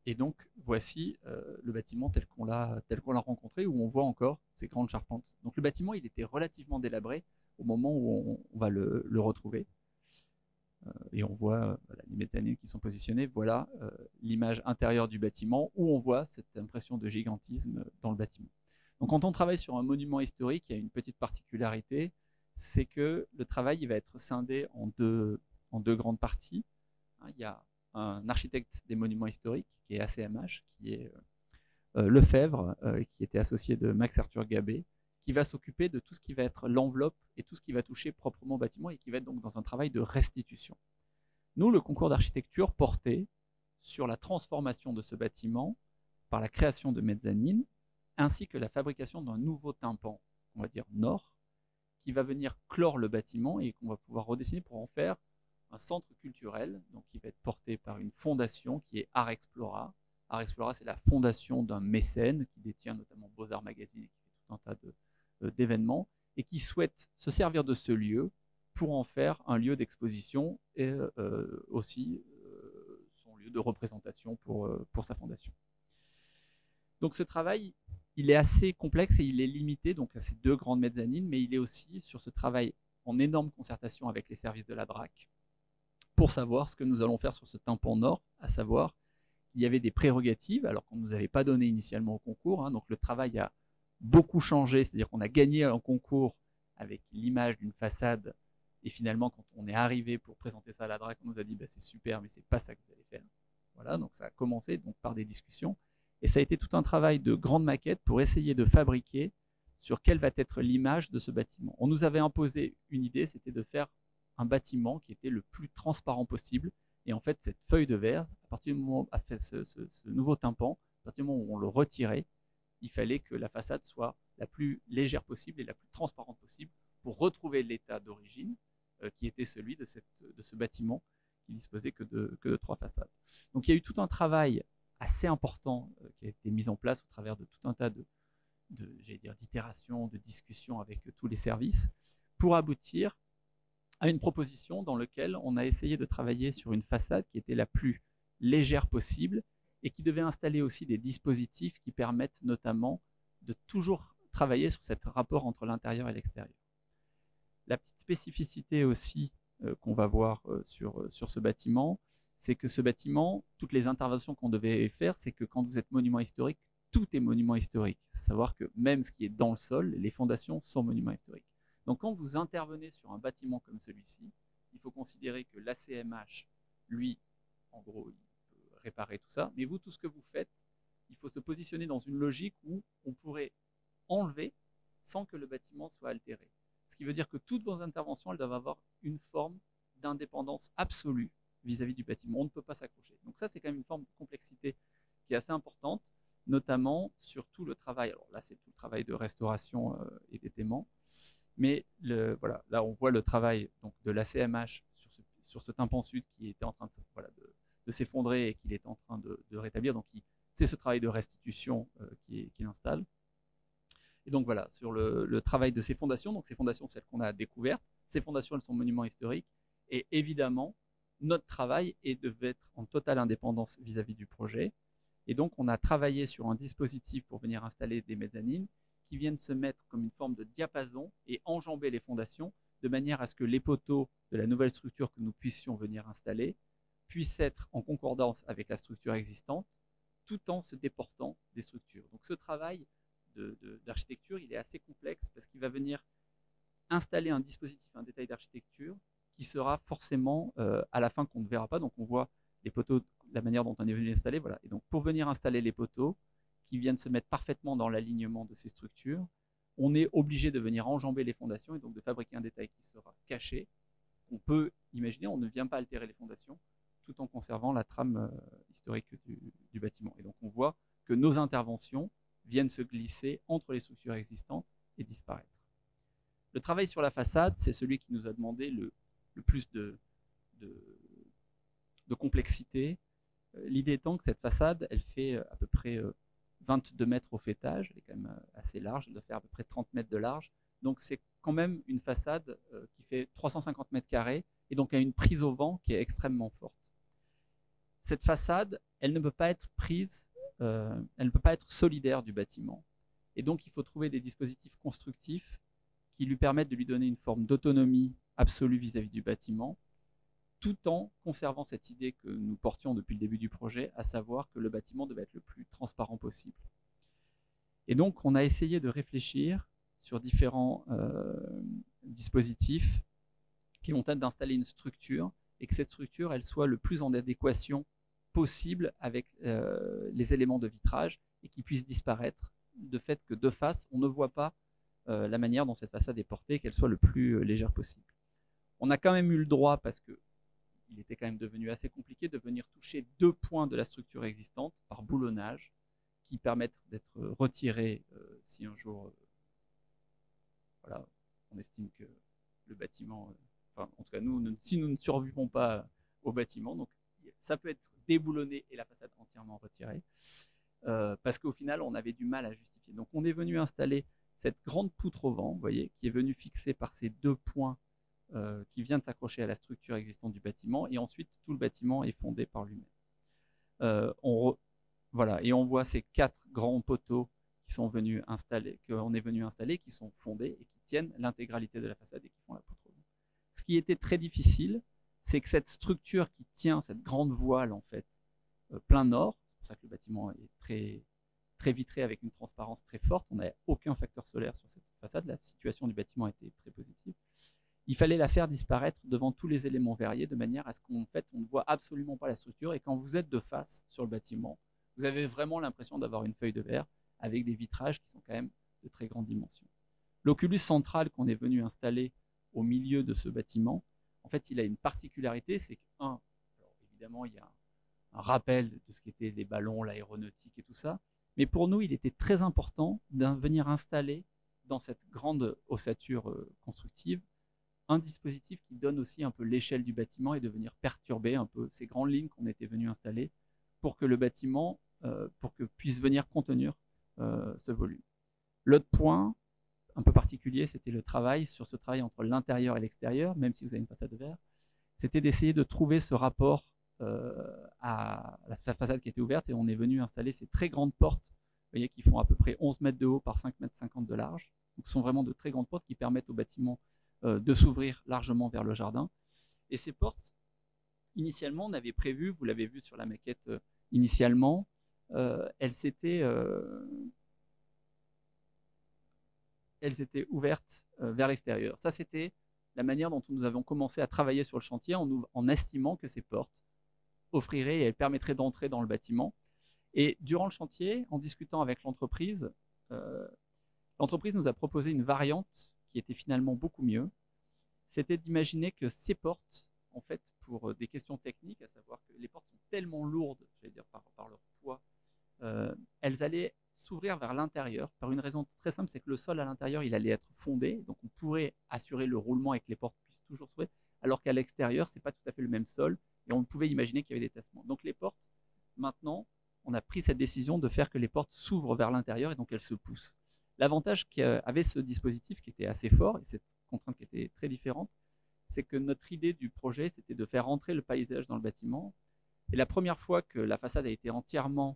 Et donc voici le bâtiment tel qu'on l'a rencontré, où on voit encore ces grandes charpentes. Donc le bâtiment, il était relativement délabré au moment où on va le retrouver. Et on voit voilà, les mezzanines qui sont positionnées. Voilà l'image intérieure du bâtiment, où on voit cette impression de gigantisme dans le bâtiment. Donc quand on travaille sur un monument historique, il y a une petite particularité, c'est que le travail il va être scindé en deux grandes parties. Il y a un architecte des monuments historiques, qui est ACMH, qui est Lefebvre, qui était associé de Max Arthur Gabet, qui va s'occuper de tout ce qui va être l'enveloppe et tout ce qui va toucher proprement au bâtiment et qui va être donc dans un travail de restitution. Nous, le concours d'architecture portait sur la transformation de ce bâtiment par la création de mezzanines, ainsi que la fabrication d'un nouveau tympan, on va dire nord, qui va venir clore le bâtiment et qu'on va pouvoir redessiner pour en faire un centre culturel, donc qui va être porté par une fondation qui est Art Explora. Art Explora, c'est la fondation d'un mécène qui détient notamment Beaux-Arts Magazine et qui fait tout un tas d'événements et qui souhaite se servir de ce lieu pour en faire un lieu d'exposition et aussi son lieu de représentation pour sa fondation. Donc ce travail, il est assez complexe et il est limité donc à ces 2 grandes mezzanines, mais il est aussi sur ce travail en énorme concertation avec les services de la DRAC pour savoir ce que nous allons faire sur ce tympan nord, à savoir qu'il y avait des prérogatives, alors qu'on ne nous avait pas donné initialement au concours, hein, donc le travail a beaucoup changé, c'est-à-dire qu'on a gagné un concours avec l'image d'une façade, et finalement quand on est arrivé pour présenter ça à la DRAC, on nous a dit bah, c'est super, mais c'est pas ça que vous allez faire. Voilà, donc ça a commencé donc, par des discussions, et ça a été tout un travail de grande maquette pour essayer de fabriquer sur quelle va être l'image de ce bâtiment. On nous avait imposé une idée, c'était de faire un bâtiment qui était le plus transparent possible, et en fait cette feuille de verre, à partir du moment où on a fait ce nouveau tympan, à partir du moment où on le retirait, il fallait que la façade soit la plus légère possible et la plus transparente possible pour retrouver l'état d'origine qui était celui de ce bâtiment qui disposait que de 3 façades. Donc il y a eu tout un travail assez important qui a été mis en place au travers de tout un tas d'itérations, de discussions avec tous les services pour aboutir à une proposition dans laquelle on a essayé de travailler sur une façade qui était la plus légère possible et qui devait installer aussi des dispositifs qui permettent notamment de toujours travailler sur ce rapport entre l'intérieur et l'extérieur. La petite spécificité aussi qu'on va voir sur ce bâtiment, c'est que ce bâtiment, toutes les interventions qu'on devait faire, c'est que quand vous êtes monument historique, tout est monument historique. C'est savoir que même ce qui est dans le sol, les fondations sont monuments historiques. Donc quand vous intervenez sur un bâtiment comme celui-ci, il faut considérer que l'ACMH, lui, en gros, il peut réparer tout ça, mais vous, tout ce que vous faites, il faut se positionner dans une logique où on pourrait enlever sans que le bâtiment soit altéré. Ce qui veut dire que toutes vos interventions, elles doivent avoir une forme d'indépendance absolue vis-à-vis du bâtiment. On ne peut pas s'accrocher. Donc ça, c'est quand même une forme de complexité qui est assez importante, notamment sur tout le travail. Alors là, c'est tout le travail de restauration et d'étaiement. Mais voilà, là, on voit le travail donc, de l'ACMH sur ce tympan sud qui était en train de s'effondrer et qu'il est en train de rétablir. Donc, c'est ce travail de restitution qu'il installe. Et donc, voilà, sur le travail de ces fondations, donc ces fondations, celles qu'on a découvertes, ces fondations, elles sont monuments historiques. Et évidemment, notre travail devait être en totale indépendance vis-à-vis du projet. Et donc, on a travaillé sur un dispositif pour venir installer des mezzanines qui viennent se mettre comme une forme de diapason et enjamber les fondations de manière à ce que les poteaux de la nouvelle structure que nous puissions venir installer puissent être en concordance avec la structure existante tout en se déportant des structures. Donc, ce travail d'architecture, il est assez complexe parce qu'il va venir installer un dispositif, un détail d'architecture qui sera forcément à la fin qu'on ne verra pas. Donc, on voit les poteaux, la manière dont on est venu les installer. Voilà. Et donc, pour venir installer les poteaux qui viennent se mettre parfaitement dans l'alignement de ces structures, on est obligé de venir enjamber les fondations et donc de fabriquer un détail qui sera caché, qu'on peut imaginer. On ne vient pas altérer les fondations tout en conservant la trame historique du bâtiment. Et donc, on voit que nos interventions viennent se glisser entre les structures existantes et disparaître. Le travail sur la façade, c'est celui qui nous a demandé le plus de complexité. L'idée étant que cette façade, elle fait à peu près 22 mètres au faîtage, elle est quand même assez large, elle doit faire à peu près 30 mètres de large. Donc c'est quand même une façade qui fait 350 mètres carrés et donc a une prise au vent qui est extrêmement forte. Cette façade, elle ne peut pas être prise, elle ne peut pas être solidaire du bâtiment. Et donc il faut trouver des dispositifs constructifs qui lui permettent de lui donner une forme d'autonomie absolue vis-à-vis du bâtiment, tout en conservant cette idée que nous portions depuis le début du projet, à savoir que le bâtiment devait être le plus transparent possible. Et donc, on a essayé de réfléchir sur différents dispositifs qui vont être d'installer une structure et que cette structure, elle soit le plus en adéquation possible avec les éléments de vitrage et qui puisse disparaître de fait que de face, on ne voit pas la manière dont cette façade est portée, qu'elle soit le plus légère possible. On a quand même eu le droit, parce qu'il était quand même devenu assez compliqué, de venir toucher 2 points de la structure existante par boulonnage qui permettent d'être retirés si un jour voilà, on estime que le bâtiment, enfin en tout cas si nous ne survivons pas au bâtiment, donc ça peut être déboulonné et la façade entièrement retirée, parce qu'au final on avait du mal à justifier. Donc on est venu installer cette grande poutre au vent, vous voyez, qui est venue fixer par ces 2 points qui vient de s'accrocher à la structure existante du bâtiment, et ensuite tout le bâtiment est fondé par lui-même. Voilà, et on voit ces 4 grands poteaux qui sont venus installer, qu'on est venu installer, qui sont fondés et qui tiennent l'intégralité de la façade et qui font la poutre au vent. Ce qui était très difficile, c'est que cette structure qui tient cette grande voile en fait plein nord, c'est pour ça que le bâtiment est très vitré avec une transparence très forte, on n'avait aucun facteur solaire sur cette façade, la situation du bâtiment était très positive. Il fallait la faire disparaître devant tous les éléments verriers de manière à ce qu'on on ne voit absolument pas la structure, et quand vous êtes de face sur le bâtiment, vous avez vraiment l'impression d'avoir une feuille de verre avec des vitrages qui sont quand même de très grande dimension. L'oculus central qu'on est venu installer au milieu de ce bâtiment, en fait, il a une particularité, c'est alors évidemment, il y a un rappel de ce qu'étaient les ballons, l'aéronautique et tout ça, mais pour nous, il était très important de venir installer dans cette grande ossature constructive un dispositif qui donne aussi un peu l'échelle du bâtiment et de venir perturber un peu ces grandes lignes qu'on était venu installer pour que le bâtiment puisse venir contenir ce volume. L'autre point, un peu particulier, c'était le travail entre l'intérieur et l'extérieur, même si vous avez une façade de verre, c'était d'essayer de trouver ce rapport à la façade qui était ouverte, et on est venu installer ces très grandes portes, vous voyez, qui font à peu près 11 mètres de haut par 5,50 mètres de large. Donc, ce sont vraiment de très grandes portes qui permettent au bâtiment de s'ouvrir largement vers le jardin. Et ces portes, initialement, on avait prévu, vous l'avez vu sur la maquette initialement, elles étaient ouvertes vers l'extérieur. Ça, c'était la manière dont nous avons commencé à travailler sur le chantier en estimant que ces portes offriraient et elles permettraient d'entrer dans le bâtiment. Et durant le chantier, en discutant avec l'entreprise, l'entreprise nous a proposé une variante qui était finalement beaucoup mieux. C'était d'imaginer que ces portes, en fait, pour des questions techniques, à savoir que les portes sont tellement lourdes, j'allais dire par leur poids, elles allaient s'ouvrir vers l'intérieur, par une raison très simple, c'est que le sol à l'intérieur, il allait être fondé, donc on pourrait assurer le roulement et que les portes puissent toujours s'ouvrir, alors qu'à l'extérieur, ce n'est pas tout à fait le même sol, et on pouvait imaginer qu'il y avait des tassements. Donc les portes, maintenant, on a pris cette décision de faire que les portes s'ouvrent vers l'intérieur, et donc elles se poussent. L'avantage qu'avait ce dispositif, qui était assez fort, et cette contrainte qui était très différente, c'est que notre idée du projet, c'était de faire entrer le paysage dans le bâtiment, et la première fois que la façade a été entièrement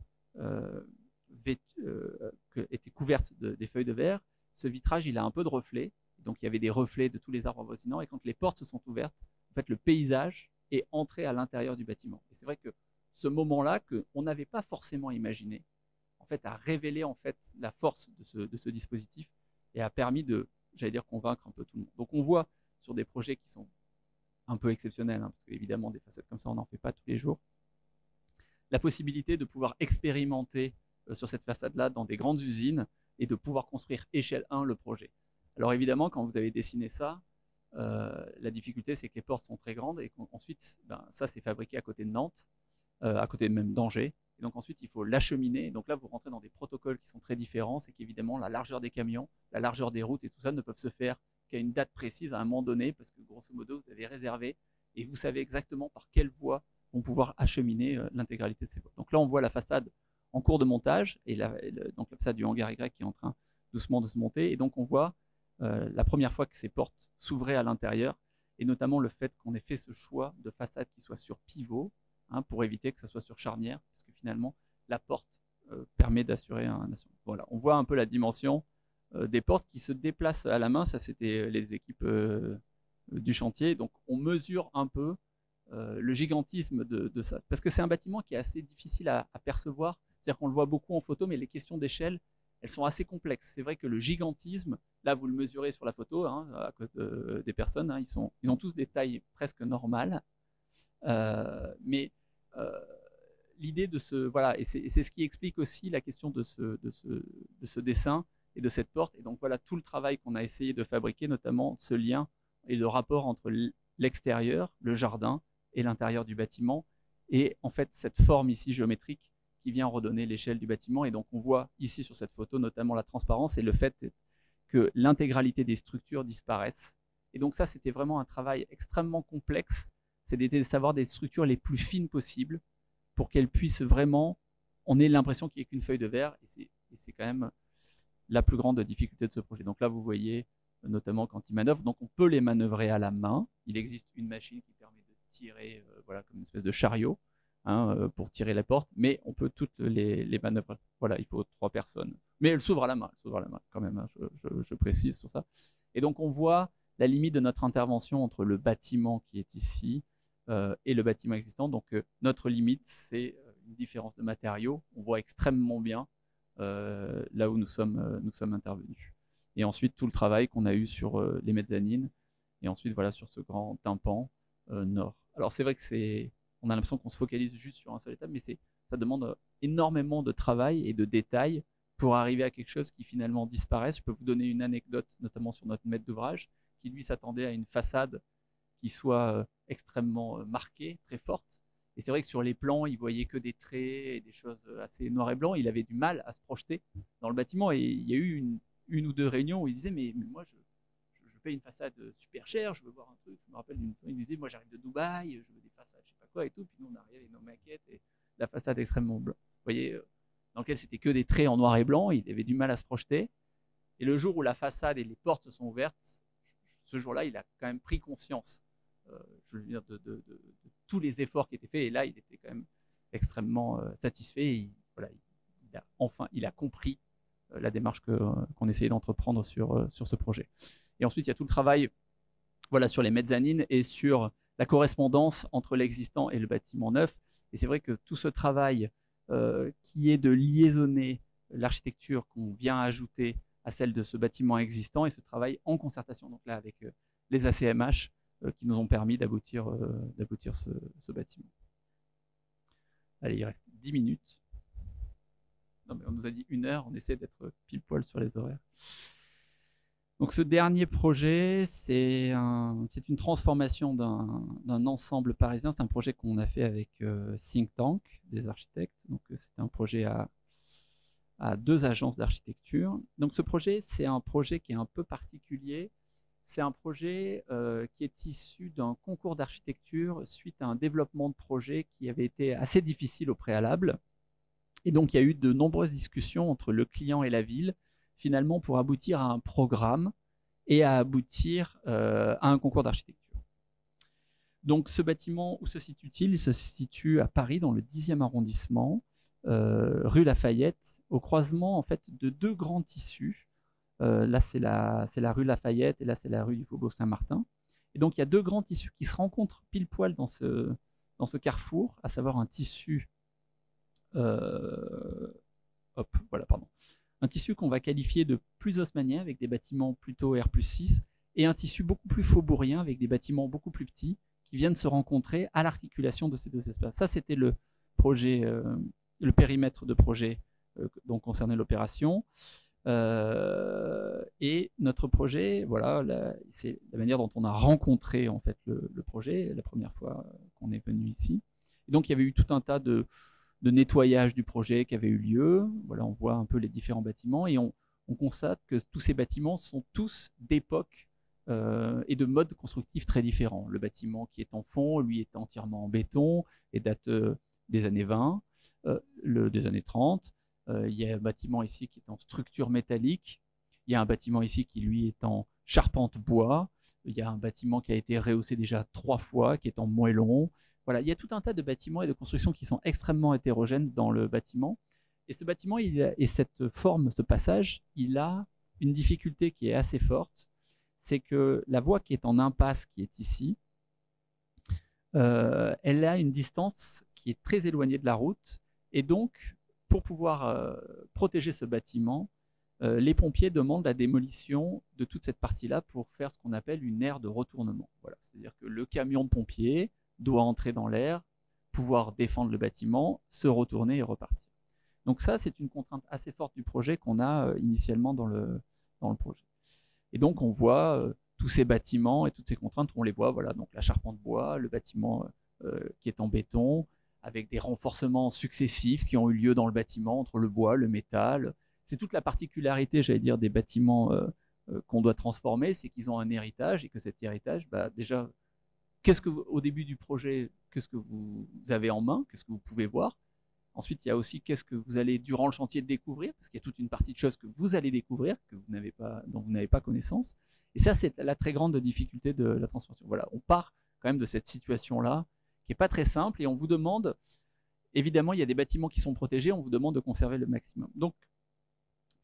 était couverte des feuilles de verre, ce vitrage, il a un peu de reflets, donc il y avait des reflets de tous les arbres avoisinants, et quand les portes se sont ouvertes, en fait, le paysage est entré à l'intérieur du bâtiment. Et c'est vrai que ce moment-là, qu'on n'avait pas forcément imaginé, en fait, a révélé en fait la force de ce dispositif et a permis de, j'allais dire, convaincre un peu tout le monde. Donc on voit sur des projets qui sont un peu exceptionnels, parce qu'évidemment, des façades comme ça, on n'en fait pas tous les jours, la possibilité de pouvoir expérimenter sur cette façade-là dans des grandes usines et de pouvoir construire échelle 1 le projet. Alors évidemment, quand vous avez dessiné ça, la difficulté, c'est que les portes sont très grandes et qu'ensuite, ça, c'est fabriqué à côté de Nantes, à côté de même d'Angers. Et donc ensuite, il faut l'acheminer. Donc là, vous rentrez dans des protocoles qui sont très différents. C'est qu'évidemment, la largeur des camions, la largeur des routes et tout ça ne peuvent se faire qu'à une date précise, à un moment donné, parce que grosso modo, vous avez réservé et vous savez exactement par quelle voie vont pouvoir acheminer l'intégralité de ces portes. Donc là, on voit la façade en cours de montage, et donc la façade du hangar Y qui est en train doucement de se monter. Et donc on voit la première fois que ces portes s'ouvraient à l'intérieur, et notamment le fait qu'on ait fait ce choix de façade qui soit sur pivot, pour éviter que ça soit sur charnière, parce que finalement, la porte permet d'assurer un assurement. Voilà, on voit un peu la dimension des portes qui se déplacent à la main. Ça, c'était les équipes du chantier. Donc on mesure un peu le gigantisme de ça, parce que c'est un bâtiment qui est assez difficile à percevoir. C'est-à-dire qu'on le voit beaucoup en photo, mais les questions d'échelle, elles sont assez complexes. C'est vrai que le gigantisme, là vous le mesurez sur la photo, à cause des personnes, ils ont tous des tailles presque normales, mais l'idée de ce, voilà, et c'est ce qui explique aussi la question de ce dessin et de cette porte. Et donc voilà tout le travail qu'on a essayé de fabriquer, notamment ce lien et le rapport entre l'extérieur, le jardin et l'intérieur du bâtiment, et en fait cette forme ici géométrique qui vient redonner l'échelle du bâtiment. Et donc on voit ici sur cette photo notamment la transparence et le fait que l'intégralité des structures disparaissent. Et donc ça, c'était vraiment un travail extrêmement complexe. C'est d'essayer de savoir des structures les plus fines possibles pour qu'elles puissent vraiment, on ait l'impression qu'il n'y ait qu'une feuille de verre, et c'est quand même la plus grande difficulté de ce projet. Donc là, vous voyez notamment quand ils manœuvrent, donc on peut les manœuvrer à la main. Il existe une machine qui permet de tirer, voilà, comme une espèce de chariot, pour tirer la porte, mais on peut toutes les manœuvrer. Voilà, il faut 3 personnes. Mais elle s'ouvre à la main, quand même, je précise sur ça. Et donc on voit la limite de notre intervention entre le bâtiment qui est ici et le bâtiment existant. Donc notre limite, c'est une différence de matériaux. On voit extrêmement bien là où nous sommes intervenus. Et ensuite, tout le travail qu'on a eu sur les mezzanines, et ensuite, voilà, sur ce grand tympan nord. Alors c'est vrai que on a l'impression qu'on se focalise juste sur un seul étage, mais ça demande énormément de travail et de détails pour arriver à quelque chose qui finalement disparaisse. Je peux vous donner une anecdote, notamment sur notre maître d'ouvrage, qui lui s'attendait à une façade qui soit extrêmement marquée, très forte. Et c'est vrai que sur les plans, il voyait que des traits et des choses assez noir et blanc. Il avait du mal à se projeter dans le bâtiment. Et il y a eu une ou 2 réunions où il disait mais moi, je paye une façade super chère, je veux voir un truc. Je me rappelle d'une fois, il disait moi j'arrive de Dubaï, je veux des façades, je sais pas quoi et tout. Puis nous, on arrivait avec nos maquettes et la façade extrêmement blanche. Vous voyez, dans lequel c'était que des traits en noir et blanc. Il avait du mal à se projeter. Et le jour où la façade et les portes se sont ouvertes, ce jour-là, il a quand même pris conscience, je veux dire, de tous les efforts qui étaient faits. Et là, il était quand même extrêmement satisfait. Et il a compris la démarche qu'on essayait d'entreprendre sur ce projet. Et ensuite, il y a tout le travail sur les mezzanines et sur la correspondance entre l'existant et le bâtiment neuf. Et c'est vrai que tout ce travail qui est de liaisonner l'architecture qu'on vient ajouter à celle de ce bâtiment existant et ce travail en concertation donc là, avec les ACMH qui nous ont permis d'aboutir ce bâtiment. Allez, il reste 10 minutes. Non, mais on nous a dit 1 heure, on essaie d'être pile poil sur les horaires. Donc ce dernier projet, c'est une transformation d'un ensemble parisien. C'est un projet qu'on a fait avec Think Tank, des architectes. Donc c'est un projet à 2 agences d'architecture. Donc ce projet, c'est un projet qui est un peu particulier. C'est un projet qui est issu d'un concours d'architecture suite à un développement de projet qui avait été assez difficile au préalable. Et donc il y a eu de nombreuses discussions entre le client et la ville, finalement pour aboutir à un programme et à aboutir à un concours d'architecture. Donc ce bâtiment, où se situe-t-il? Il se situe à Paris, dans le 10e arrondissement, rue Lafayette, au croisement en fait, de 2 grands tissus. Là, c'est la rue Lafayette et là, c'est la rue du Faubourg Saint-Martin. Et donc, il y a 2 grands tissus qui se rencontrent pile poil dans ce carrefour, à savoir un tissu un tissu qu'on va qualifier de plus haussmannien avec des bâtiments plutôt R+6 et un tissu beaucoup plus faubourien avec des bâtiments beaucoup plus petits qui viennent se rencontrer à l'articulation de ces 2 espaces. Ça, c'était le projet, le périmètre de projet dont concernait l'opération. Et notre projet, voilà, c'est la manière dont on a rencontré en fait le projet la première fois qu'on est venu ici. Et donc, il y avait eu tout un tas de nettoyage du projet qui avait eu lieu. Voilà, on voit un peu les différents bâtiments et on constate que tous ces bâtiments sont tous d'époque et de modes constructifs très différents. Le bâtiment qui est en fond, lui, est entièrement en béton et date des années 20, des années 30. Il y a un bâtiment ici qui est en structure métallique. Il y a un bâtiment ici qui, lui, est en charpente bois. Il y a un bâtiment qui a été rehaussé déjà 3 fois, qui est en moellon. Voilà, il y a tout un tas de bâtiments et de constructions qui sont extrêmement hétérogènes dans le bâtiment. Et ce bâtiment, et cette forme, ce passage, il a une difficulté qui est assez forte. C'est que la voie qui est en impasse, qui est ici, elle a une distance qui est très éloignée de la route. Et donc, pour pouvoir protéger ce bâtiment, les pompiers demandent la démolition de toute cette partie-là pour faire ce qu'on appelle une aire de retournement. Voilà, c'est-à-dire que le camion de pompiers doit entrer dans l'air, pouvoir défendre le bâtiment, se retourner et repartir. Donc ça, c'est une contrainte assez forte du projet qu'on a initialement dans le projet. Et donc, on voit tous ces bâtiments et toutes ces contraintes, on les voit, voilà, donc la charpente bois, le bâtiment qui est en béton, avec des renforcements successifs qui ont eu lieu dans le bâtiment, entre le bois, le métal. C'est toute la particularité, j'allais dire, des bâtiments qu'on doit transformer, c'est qu'ils ont un héritage et que cet héritage, déjà, au début du projet, qu'est-ce que vous avez en main, qu'est-ce que vous pouvez voir. Ensuite, il y a aussi qu'est-ce que vous allez, durant le chantier, découvrir, parce qu'il y a toute une partie de choses que vous allez découvrir, dont vous n'avez pas connaissance. Et ça, c'est la très grande difficulté de la transformation. Voilà, on part quand même de cette situation-là, qui n'est pas très simple, et on vous demande, évidemment, il y a des bâtiments qui sont protégés, on vous demande de conserver le maximum. Donc,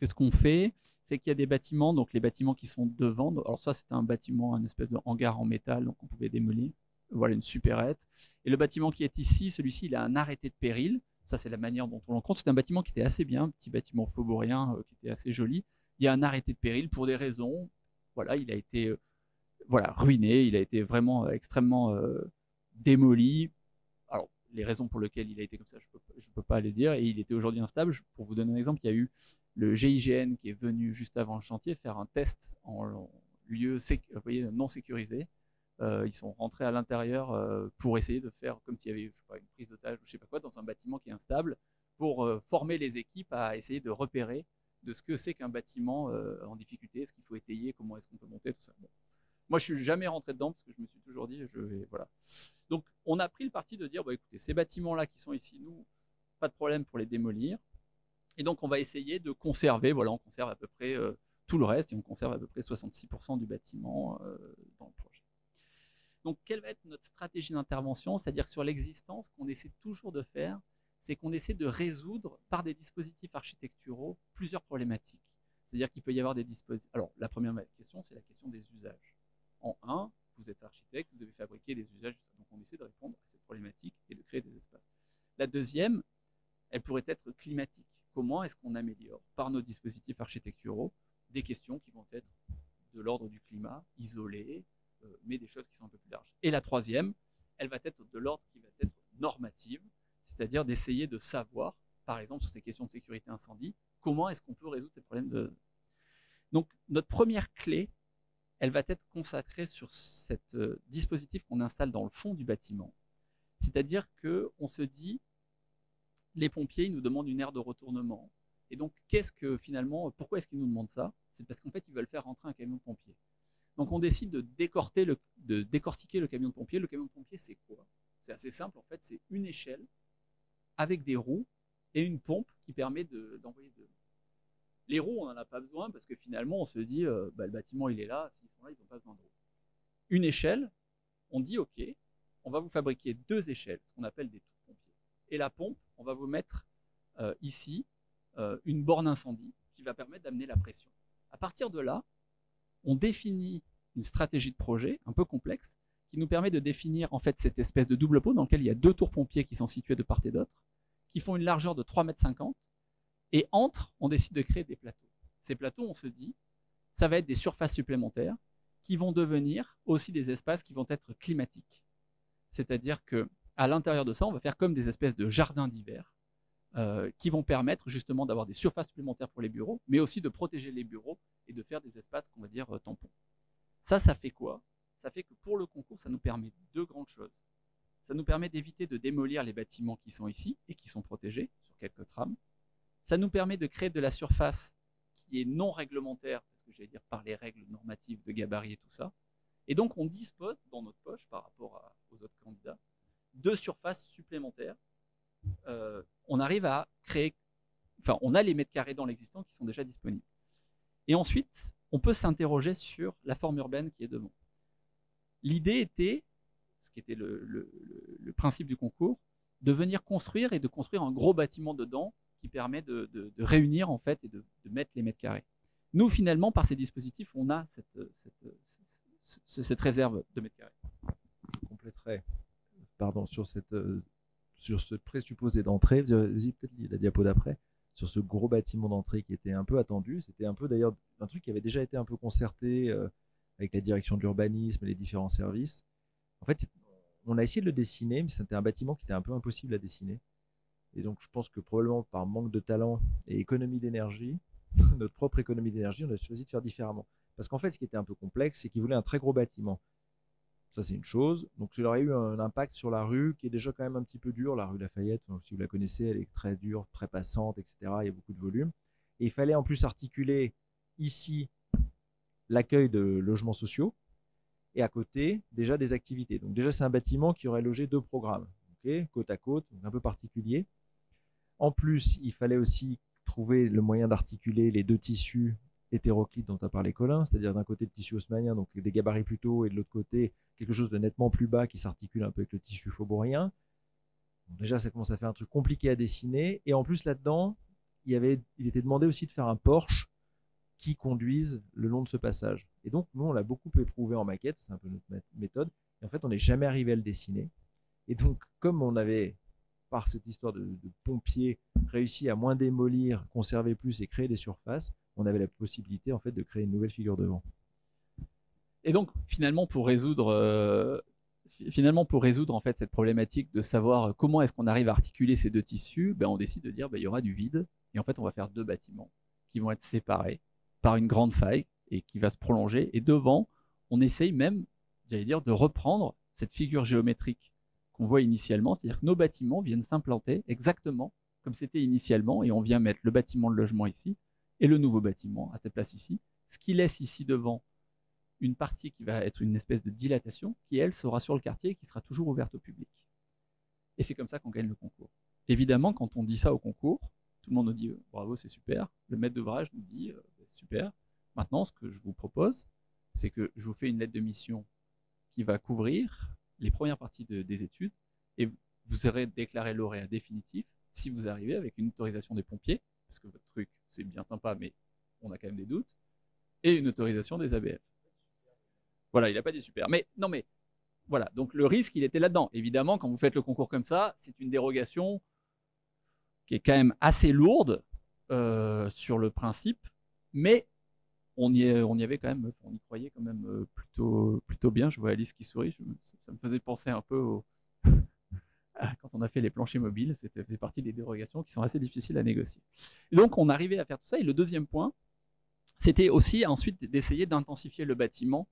ce qu'on fait, c'est qu'il y a des bâtiments, donc les bâtiments qui sont devant, alors ça, c'est un bâtiment, un espèce de hangar en métal, donc on pouvait démolir, voilà, une supérette. Et le bâtiment qui est ici, celui-ci, il a un arrêté de péril. Ça, c'est la manière dont on l'encontre. C'est un bâtiment qui était assez bien, un petit bâtiment faubourien qui était assez joli. Il y a un arrêté de péril pour des raisons. Voilà, il a été ruiné, il a été vraiment extrêmement démoli. Alors, les raisons pour lesquelles il a été comme ça, je ne peux pas les dire. Et il était aujourd'hui instable. Pour vous donner un exemple, il y a eu le GIGN qui est venu juste avant le chantier faire un test en lieu non sécurisé. Ils sont rentrés à l'intérieur pour essayer de faire comme s'il y avait une prise d'otage ou je sais pas quoi dans un bâtiment qui est instable pour former les équipes à essayer de repérer de ce que c'est qu'un bâtiment en difficulté, est-ce qu'il faut étayer, comment est-ce qu'on peut monter, tout ça. Bon. Moi, je suis jamais rentré dedans parce que je me suis toujours dit, voilà. Donc, on a pris le parti de dire, écoutez, ces bâtiments-là qui sont ici, nous, pas de problème pour les démolir. Et donc, on va essayer de conserver, voilà, on conserve à peu près tout le reste et on conserve à peu près 66% du bâtiment dans le projet. Donc, quelle va être notre stratégie d'intervention? C'est-à-dire que sur l'existant, ce qu'on essaie toujours de faire, c'est qu'on essaie de résoudre par des dispositifs architecturaux plusieurs problématiques. C'est-à-dire qu'il peut y avoir des dispositifs. Alors, la première question, c'est la question des usages. En 1, vous êtes architecte, vous devez fabriquer des usages. Donc, on essaie de répondre à cette problématique et de créer des espaces. La deuxième, elle pourrait être climatique. Comment est-ce qu'on améliore par nos dispositifs architecturaux des questions qui vont être de l'ordre du climat, isolées, mais des choses qui sont un peu plus larges. Et la troisième, elle va être de l'ordre qui va être normative, c'est-à-dire d'essayer de savoir, par exemple, sur ces questions de sécurité incendie, comment est-ce qu'on peut résoudre ces problèmes de... Donc, notre première clé, elle va être consacrée sur ce dispositif qu'on installe dans le fond du bâtiment. C'est-à-dire qu'on se dit, les pompiers, ils nous demandent une aire de retournement. Et donc, pourquoi est-ce qu'ils nous demandent ça? C'est parce qu'en fait, ils veulent faire rentrer un camion de pompiers. Donc, on décide de décortiquer le camion de pompier. Le camion de pompier, c'est quoi? C'est assez simple, en fait, c'est une échelle avec des roues et une pompe qui permet d'envoyer de l'eau. Les roues, on n'en a pas besoin parce que finalement, on se dit, le bâtiment, il est là, s'ils sont là, ils n'ont pas besoin de roues. Une échelle, on dit, OK, on va vous fabriquer 2 échelles, ce qu'on appelle des tours-pompiers. Et la pompe, on va vous mettre ici une borne incendie qui va permettre d'amener la pression. À partir de là, on définit une stratégie de projet un peu complexe qui nous permet de définir en fait cette espèce de double pot dans lequel il y a 2 tours-pompiers qui sont situés de part et d'autre, qui font une largeur de 3,50 m. Et entre, on décide de créer des plateaux. Ces plateaux, on se dit, ça va être des surfaces supplémentaires qui vont devenir aussi des espaces qui vont être climatiques. C'est-à-dire qu'à l'intérieur de ça, on va faire comme des espèces de jardins d'hiver qui vont permettre justement d'avoir des surfaces supplémentaires pour les bureaux, mais aussi de protéger les bureaux et de faire des espaces qu'on va dire tampons. Ça fait quoi? Ça fait que pour le concours, ça nous permet 2 grandes choses. Ça nous permet d'éviter de démolir les bâtiments qui sont ici et qui sont protégés sur quelques trames. Ça nous permet de créer de la surface qui est non réglementaire, parce que j'allais dire par les règles normatives de gabarit et tout ça. Et donc, on dispose dans notre poche, par rapport aux autres candidats, de surfaces supplémentaires. On arrive à créer, on a les mètres carrés dans l'existant qui sont déjà disponibles. Et ensuite, on peut s'interroger sur la forme urbaine qui est devant. L'idée était, ce qui était le principe du concours, de venir construire et de construire un gros bâtiment dedans qui permet de réunir en fait et de mettre les mètres carrés. Nous, finalement, par ces dispositifs, on a cette réserve de mètres carrés. Je compléterai, sur ce présupposé d'entrée, vas-y peut-être la diapo d'après, sur ce gros bâtiment d'entrée qui était un peu attendu. C'était un peu d'ailleurs un truc qui avait déjà été un peu concerté avec la direction de l'urbanisme et les différents services. En fait, on a essayé de le dessiner, mais c'était un bâtiment qui était un peu impossible à dessiner. Et donc, je pense que probablement par manque de talent et économie d'énergie, notre propre économie d'énergie, on a choisi de faire différemment. Parce qu'en fait, ce qui était un peu complexe, c'est qu'ils voulaient un très gros bâtiment. Ça, c'est une chose. Donc, ça aurait eu un impact sur la rue qui est déjà quand même un petit peu dure. La rue Lafayette, donc, si vous la connaissez, elle est très dure, très passante, etc. Il y a beaucoup de volume. Et il fallait en plus articuler ici l'accueil de logements sociaux et à côté, déjà des activités. Donc, déjà, c'est un bâtiment qui aurait logé 2 programmes, okay, côte à côte, donc un peu particulier. En plus, il fallait aussi trouver le moyen d'articuler les 2 tissus hétéroclites dont a parlé Colin, c'est-à-dire d'un côté le tissu haussmannien, donc des gabarits plus hauts, et de l'autre côté quelque chose de nettement plus bas qui s'articule un peu avec le tissu faubourien. Donc déjà, ça commence à faire un truc compliqué à dessiner. Et en plus, là-dedans, il était demandé aussi de faire un porche qui conduise le long de ce passage. Et donc, nous, on l'a beaucoup éprouvé en maquette, c'est un peu notre méthode. Et en fait, on n'est jamais arrivé à le dessiner. Et donc, comme on avait, par cette histoire de pompiers, réussi à moins démolir, conserver plus et créer des surfaces, on avait la possibilité en fait de créer une nouvelle figure de vent. Et donc finalement pour résoudre en fait cette problématique de savoir comment est-ce qu'on arrive à articuler ces 2 tissus, on décide de dire il y aura du vide et en fait on va faire 2 bâtiments qui vont être séparés par une grande faille et qui va se prolonger. Et devant, on essaye même, j'allais dire, de reprendre cette figure géométrique qu'on voit initialement, c'est-à-dire que nos bâtiments viennent s'implanter exactement comme c'était initialement et on vient mettre le bâtiment de logement ici et le nouveau bâtiment à cette place ici, ce qui laisse ici devant une partie qui va être une espèce de dilatation qui, elle, sera sur le quartier et qui sera toujours ouverte au public. Et c'est comme ça qu'on gagne le concours. Évidemment, quand on dit ça au concours, tout le monde nous dit bravo, c'est super. Le maître d'ouvrage nous dit super, Maintenant, ce que je vous propose, c'est que je vous fais une lettre de mission qui va couvrir les premières parties des études et vous aurez déclaré lauréat définitif si vous arrivez avec une autorisation des pompiers, parce que votre truc, c'est bien sympa, mais on a quand même des doutes, et une autorisation des ABF. Voilà, il n'a pas dit super. Mais non, mais voilà, donc le risque, il était là-dedans. Évidemment, quand vous faites le concours comme ça, c'est une dérogation qui est quand même assez lourde sur le principe, mais on y avait quand même, on y croyait quand même plutôt bien. Je vois Alice qui sourit, ça me faisait penser un peu quand on a fait les planchers mobiles, c'était fait partie des dérogations qui sont assez difficiles à négocier. Et donc on arrivait à faire tout ça. Et le deuxième point, c'était aussi ensuite d'essayer d'intensifier le bâtiment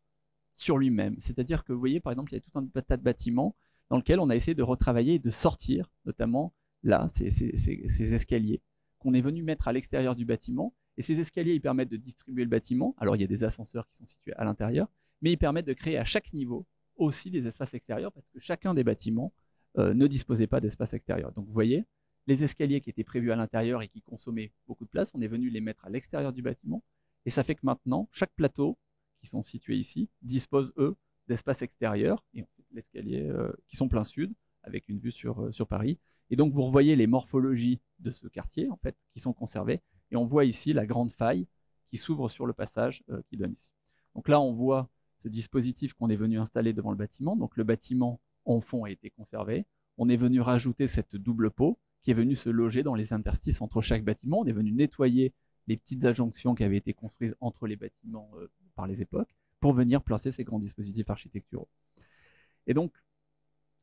sur lui-même. C'est-à-dire que vous voyez, par exemple, il y a tout un tas de bâtiments dans lesquels on a essayé de retravailler et de sortir, notamment là, ces escaliers qu'on est venu mettre à l'extérieur du bâtiment. Et ces escaliers, ils permettent de distribuer le bâtiment. Alors, il y a des ascenseurs qui sont situés à l'intérieur, mais ils permettent de créer à chaque niveau aussi des espaces extérieurs parce que chacun des bâtiments ne disposait pas d'espace extérieur. Donc, vous voyez, les escaliers qui étaient prévus à l'intérieur et qui consommaient beaucoup de place, on est venu les mettre à l'extérieur du bâtiment. Et ça fait que maintenant, chaque plateau qui sont situés ici disposent, eux, d'espaces extérieurs et ensuite l'escalier qui sont plein sud avec une vue sur Paris. Et donc, vous revoyez les morphologies de ce quartier, en fait, qui sont conservées. Et on voit ici la grande faille qui s'ouvre sur le passage qui donne ici. Donc là, on voit ce dispositif qu'on est venu installer devant le bâtiment. Donc le bâtiment en fond a été conservé. On est venu rajouter cette double peau qui est venue se loger dans les interstices entre chaque bâtiment. On est venu nettoyer les petites adjonctions qui avaient été construites entre les bâtiments par les époques pour venir placer ces grands dispositifs architecturaux. Et donc,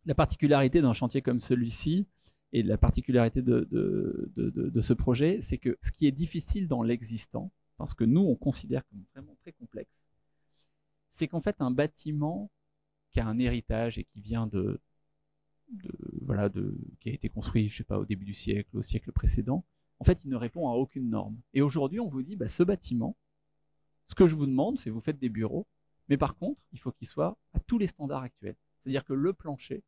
la particularité d'un chantier comme celui-ci, et la particularité de ce projet, c'est que ce qui est difficile dans l'existant, parce que nous, on considère comme vraiment très complexe, c'est qu'en fait, un bâtiment qui a un héritage et qui vient qui a été construit, je sais pas, au début du siècle, au siècle précédent, en fait, il ne répond à aucune norme. Et aujourd'hui, on vous dit, bah, ce bâtiment, ce que je vous demande, c'est vous faites des bureaux, mais par contre, il faut qu'il soit à tous les standards actuels. C'est-à-dire que le plancher,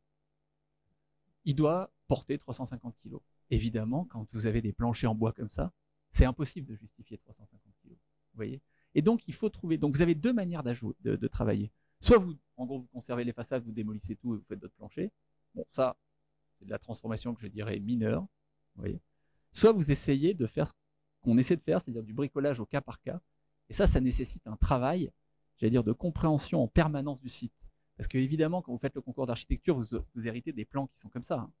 il doit porter 350 kg. Évidemment, quand vous avez des planchers en bois comme ça, c'est impossible de justifier 350 kg. Vous voyez ? Et donc, il faut trouver. Donc, vous avez deux manières de travailler. Soit vous, en gros, vous conservez les façades, vous démolissez tout et vous faites d'autres planchers. Bon, ça, c'est de la transformation que je dirais mineure. Vous voyez ? Soit vous essayez de faire ce qu'on essaie de faire, c'est-à-dire du bricolage au cas par cas. Et ça nécessite un travail, j'allais dire, de compréhension en permanence du site. Parce que, évidemment, quand vous faites le concours d'architecture, vous héritez des plans qui sont comme ça. Hein.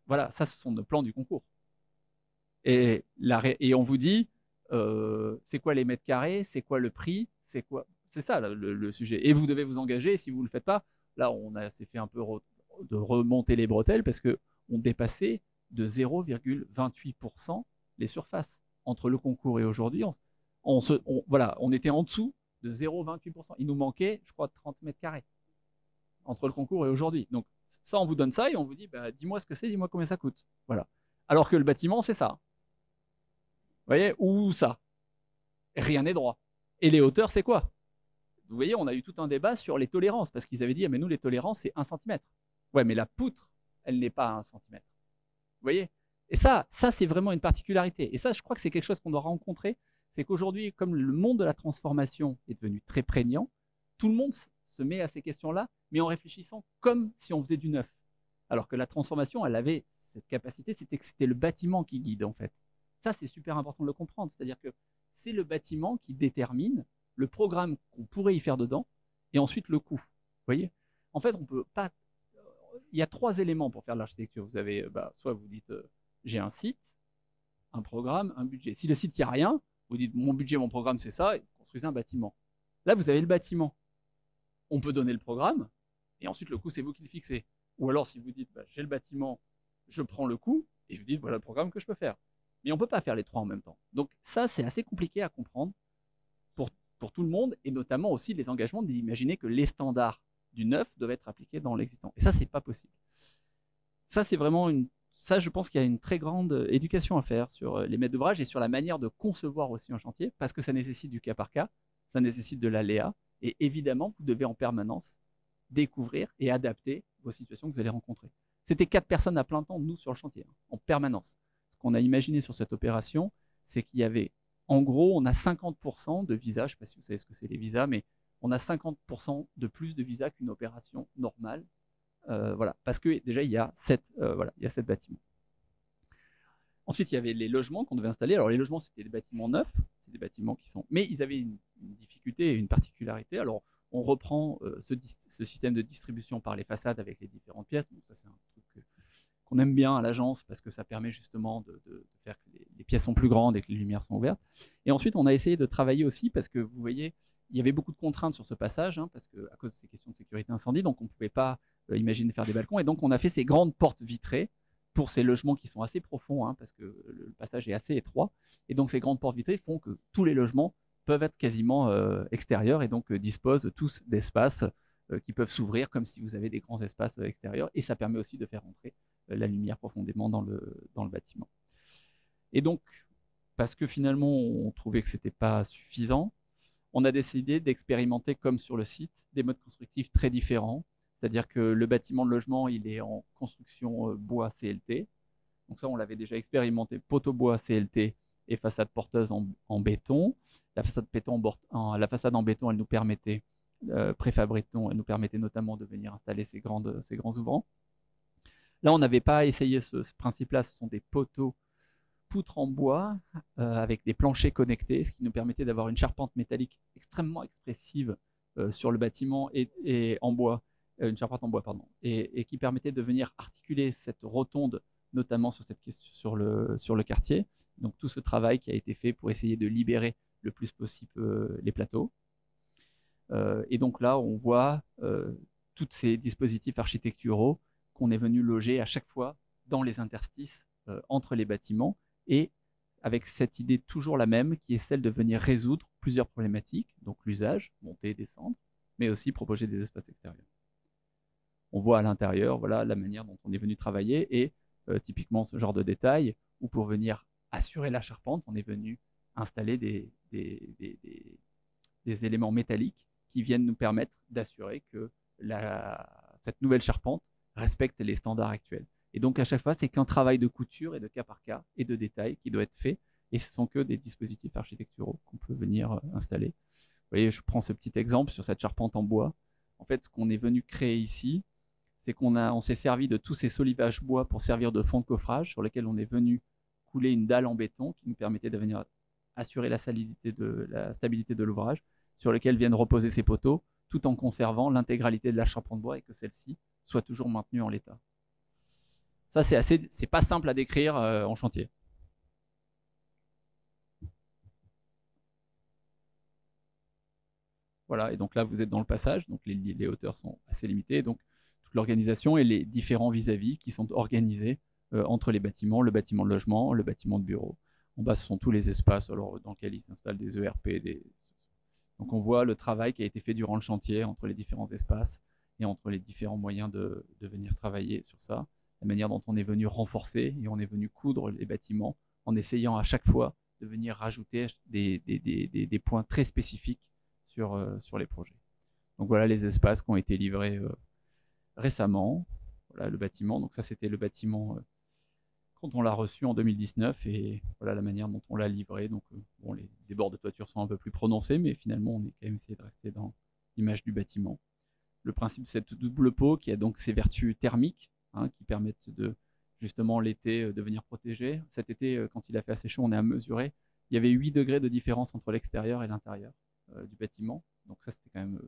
Voilà, ça, ce sont nos plans du concours. Et on vous dit, c'est quoi les mètres carrés, c'est quoi le prix, c'est ça le sujet. Et vous devez vous engager, et si vous ne le faites pas, là, s'est fait un peu de remonter les bretelles, parce qu'on dépassait de 0,28% les surfaces. Entre le concours et aujourd'hui, on était en dessous de 0,28%. Il nous manquait, je crois, 30 mètres carrés entre le concours et aujourd'hui. Donc, ça, on vous donne ça et on vous dit, bah, dis-moi ce que c'est, dis-moi combien ça coûte. Voilà. Alors que le bâtiment, c'est ça. Vous voyez, ou ça. Rien n'est droit. Et les hauteurs, c'est quoi? Vous voyez, on a eu tout un débat sur les tolérances, parce qu'ils avaient dit, ah, mais nous, les tolérances, c'est 1 cm. Ouais, mais la poutre, elle n'est pas à 1 cm. Vous voyez? Et ça, c'est vraiment une particularité. Et ça, je crois que c'est quelque chose qu'on doit rencontrer. C'est qu'aujourd'hui, comme le monde de la transformation est devenu très prégnant, tout le monde se met à ces questions-là, mais en réfléchissant comme si on faisait du neuf. Alors que la transformation, elle avait cette capacité, c'était que c'était le bâtiment qui guide, en fait. Ça, c'est super important de le comprendre. C'est-à-dire que c'est le bâtiment qui détermine le programme qu'on pourrait y faire dedans, et ensuite le coût. Vous voyez? En fait, on peut pas... Il y a 3 éléments pour faire de l'architecture. Vous avez, soit vous dites, j'ai un site, un programme, un budget. Si le site, il n'y a rien, vous dites, mon budget, mon programme, c'est ça, et vous construisez un bâtiment. Là, vous avez le bâtiment. On peut donner le programme, et ensuite, le coût, c'est vous qui le fixez. Ou alors, si vous dites, j'ai le bâtiment, je prends le coût, et vous dites, voilà le programme que je peux faire. Mais on ne peut pas faire les 3 en même temps. Donc ça, c'est assez compliqué à comprendre pour tout le monde, et notamment aussi les engagements d'imaginer que les standards du neuf doivent être appliqués dans l'existant. Et ça, c'est pas possible. Ça, c'est vraiment Ça, je pense qu'il y a une très grande éducation à faire sur les maîtres d'ouvrage et sur la manière de concevoir aussi un chantier, parce que ça nécessite du cas par cas, ça nécessite de l'aléa, et évidemment, vous devez en permanence découvrir et adapter vos situations que vous allez rencontrer. C'était 4 personnes à plein temps, nous, sur le chantier, en permanence. Ce qu'on a imaginé sur cette opération, c'est qu'il y avait en gros, on a 50% de visas, je ne sais pas si vous savez ce que c'est les visas, mais on a 50% de plus de visas qu'une opération normale. Voilà, parce que déjà, il y a 7 bâtiments. Ensuite, il y avait les logements qu'on devait installer. Alors, les logements, c'était des bâtiments neufs, c'est des bâtiments qui sont... Mais ils avaient une difficulté et une particularité. Alors, on reprend ce système de distribution par les façades avec les différentes pièces. Donc, ça, c'est un truc qu'on aime bien à l'agence parce que ça permet justement de faire que les pièces sont plus grandes et que les lumières sont ouvertes. Et ensuite, on a essayé de travailler aussi parce que, vous voyez, il y avait beaucoup de contraintes sur ce passage, parce que, à cause de ces questions de sécurité incendie, donc on ne pouvait pas imaginer faire des balcons. Et donc, on a fait ces grandes portes vitrées pour ces logements qui sont assez profonds, parce que le passage est assez étroit. Et donc, ces grandes portes vitrées font que tous les logements peuvent être quasiment extérieurs et donc disposent tous d'espaces qui peuvent s'ouvrir comme si vous avez des grands espaces extérieurs. Et ça permet aussi de faire entrer la lumière profondément dans le bâtiment. Et donc, parce que finalement, on trouvait que ce n'était pas suffisant, on a décidé d'expérimenter, comme sur le site, des modes constructifs très différents. C'est-à-dire que le bâtiment de logement, il est en construction bois CLT. Donc ça, on l'avait déjà expérimenté, poteau bois CLT et façade porteuse en béton. La façade en béton, elle nous permettait, préfabriquée, elle nous permettait notamment de venir installer ces grands ouvrants. Là, on n'avait pas essayé ce principe-là, ce sont des poteaux poutres en bois avec des planchers connectés, ce qui nous permettait d'avoir une charpente métallique extrêmement expressive sur le bâtiment et en bois, une charpente en bois, pardon, et qui permettait de venir articuler cette rotonde, notamment sur le quartier. Donc tout ce travail qui a été fait pour essayer de libérer le plus possible les plateaux. Et donc là, on voit tous ces dispositifs architecturaux qu'on est venu loger à chaque fois dans les interstices entre les bâtiments, et avec cette idée toujours la même, qui est celle de venir résoudre plusieurs problématiques, donc l'usage, monter et descendre, mais aussi proposer des espaces extérieurs. On voit à l'intérieur, voilà la manière dont on est venu travailler, et typiquement ce genre de détails, où pour venir assurer la charpente, on est venu installer des éléments métalliques qui viennent nous permettre d'assurer que cette nouvelle charpente respecte les standards actuels. Et donc, à chaque fois, c'est qu'un travail de couture et de cas par cas et de détails qui doit être fait. Et ce ne sont que des dispositifs architecturaux qu'on peut venir installer. Vous voyez, je prends ce petit exemple sur cette charpente en bois. En fait, ce qu'on est venu créer ici, c'est qu'on s'est servi de tous ces solivages bois pour servir de fond de coffrage, sur lequel on est venu couler une dalle en béton qui nous permettait de venir assurer la stabilité de l'ouvrage, sur lequel viennent reposer ces poteaux, tout en conservant l'intégralité de la charpente bois et que celle-ci soit toujours maintenue en l'état. Ça, c'est pas simple à décrire en chantier. Voilà, et donc là, vous êtes dans le passage, donc les hauteurs sont assez limitées, donc toute l'organisation et les différents vis-à-vis qui sont organisés entre les bâtiments, le bâtiment de logement, le bâtiment de bureau. En bas, ce sont tous les espaces dans lesquels il s'installe des ERP. Donc on voit le travail qui a été fait durant le chantier entre les différents espaces et entre les différents moyens de venir travailler sur ça. La manière dont on est venu renforcer et on est venu coudre les bâtiments en essayant à chaque fois de venir rajouter des points très spécifiques sur les projets. Donc voilà les espaces qui ont été livrés récemment. Voilà le bâtiment. Donc ça, c'était le bâtiment quand on l'a reçu en 2019 et voilà la manière dont on l'a livré. Donc bon, les bords de toiture sont un peu plus prononcés, mais finalement, on est quand même essayé de rester dans l'image du bâtiment. Le principe de cette double peau qui a donc ses vertus thermiques, qui permettent justement l'été de venir protéger. Cet été, quand il a fait assez chaud, on a mesuré. Il y avait 8 degrés de différence entre l'extérieur et l'intérieur du bâtiment. Donc ça, c'était quand même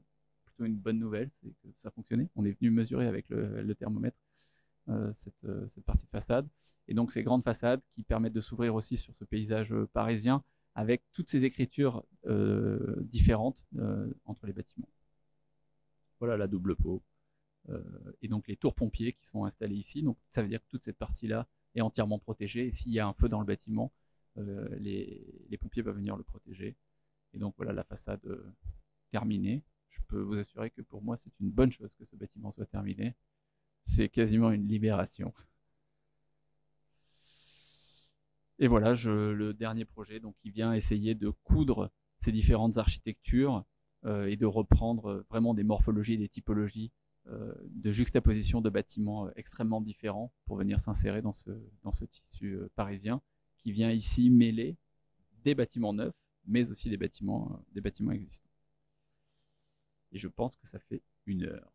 plutôt une bonne nouvelle, c'est que ça fonctionnait. On est venu mesurer avec le thermomètre cette partie de façade. Et donc ces grandes façades qui permettent de s'ouvrir aussi sur ce paysage parisien avec toutes ces écritures différentes entre les bâtiments. Voilà la double peau. Et donc les tours pompiers qui sont installés ici. Donc ça veut dire que toute cette partie-là est entièrement protégée. Et s'il y a un feu dans le bâtiment, les pompiers peuvent venir le protéger. Et donc voilà la façade terminée. Je peux vous assurer que pour moi, c'est une bonne chose que ce bâtiment soit terminé. C'est quasiment une libération. Et voilà le dernier projet donc, qui vient essayer de coudre ces différentes architectures et de reprendre vraiment des morphologies et des typologies de juxtaposition de bâtiments extrêmement différents pour venir s'insérer dans ce tissu parisien qui vient ici mêler des bâtiments neufs, mais aussi des bâtiments existants. Et je pense que ça fait 1 heure.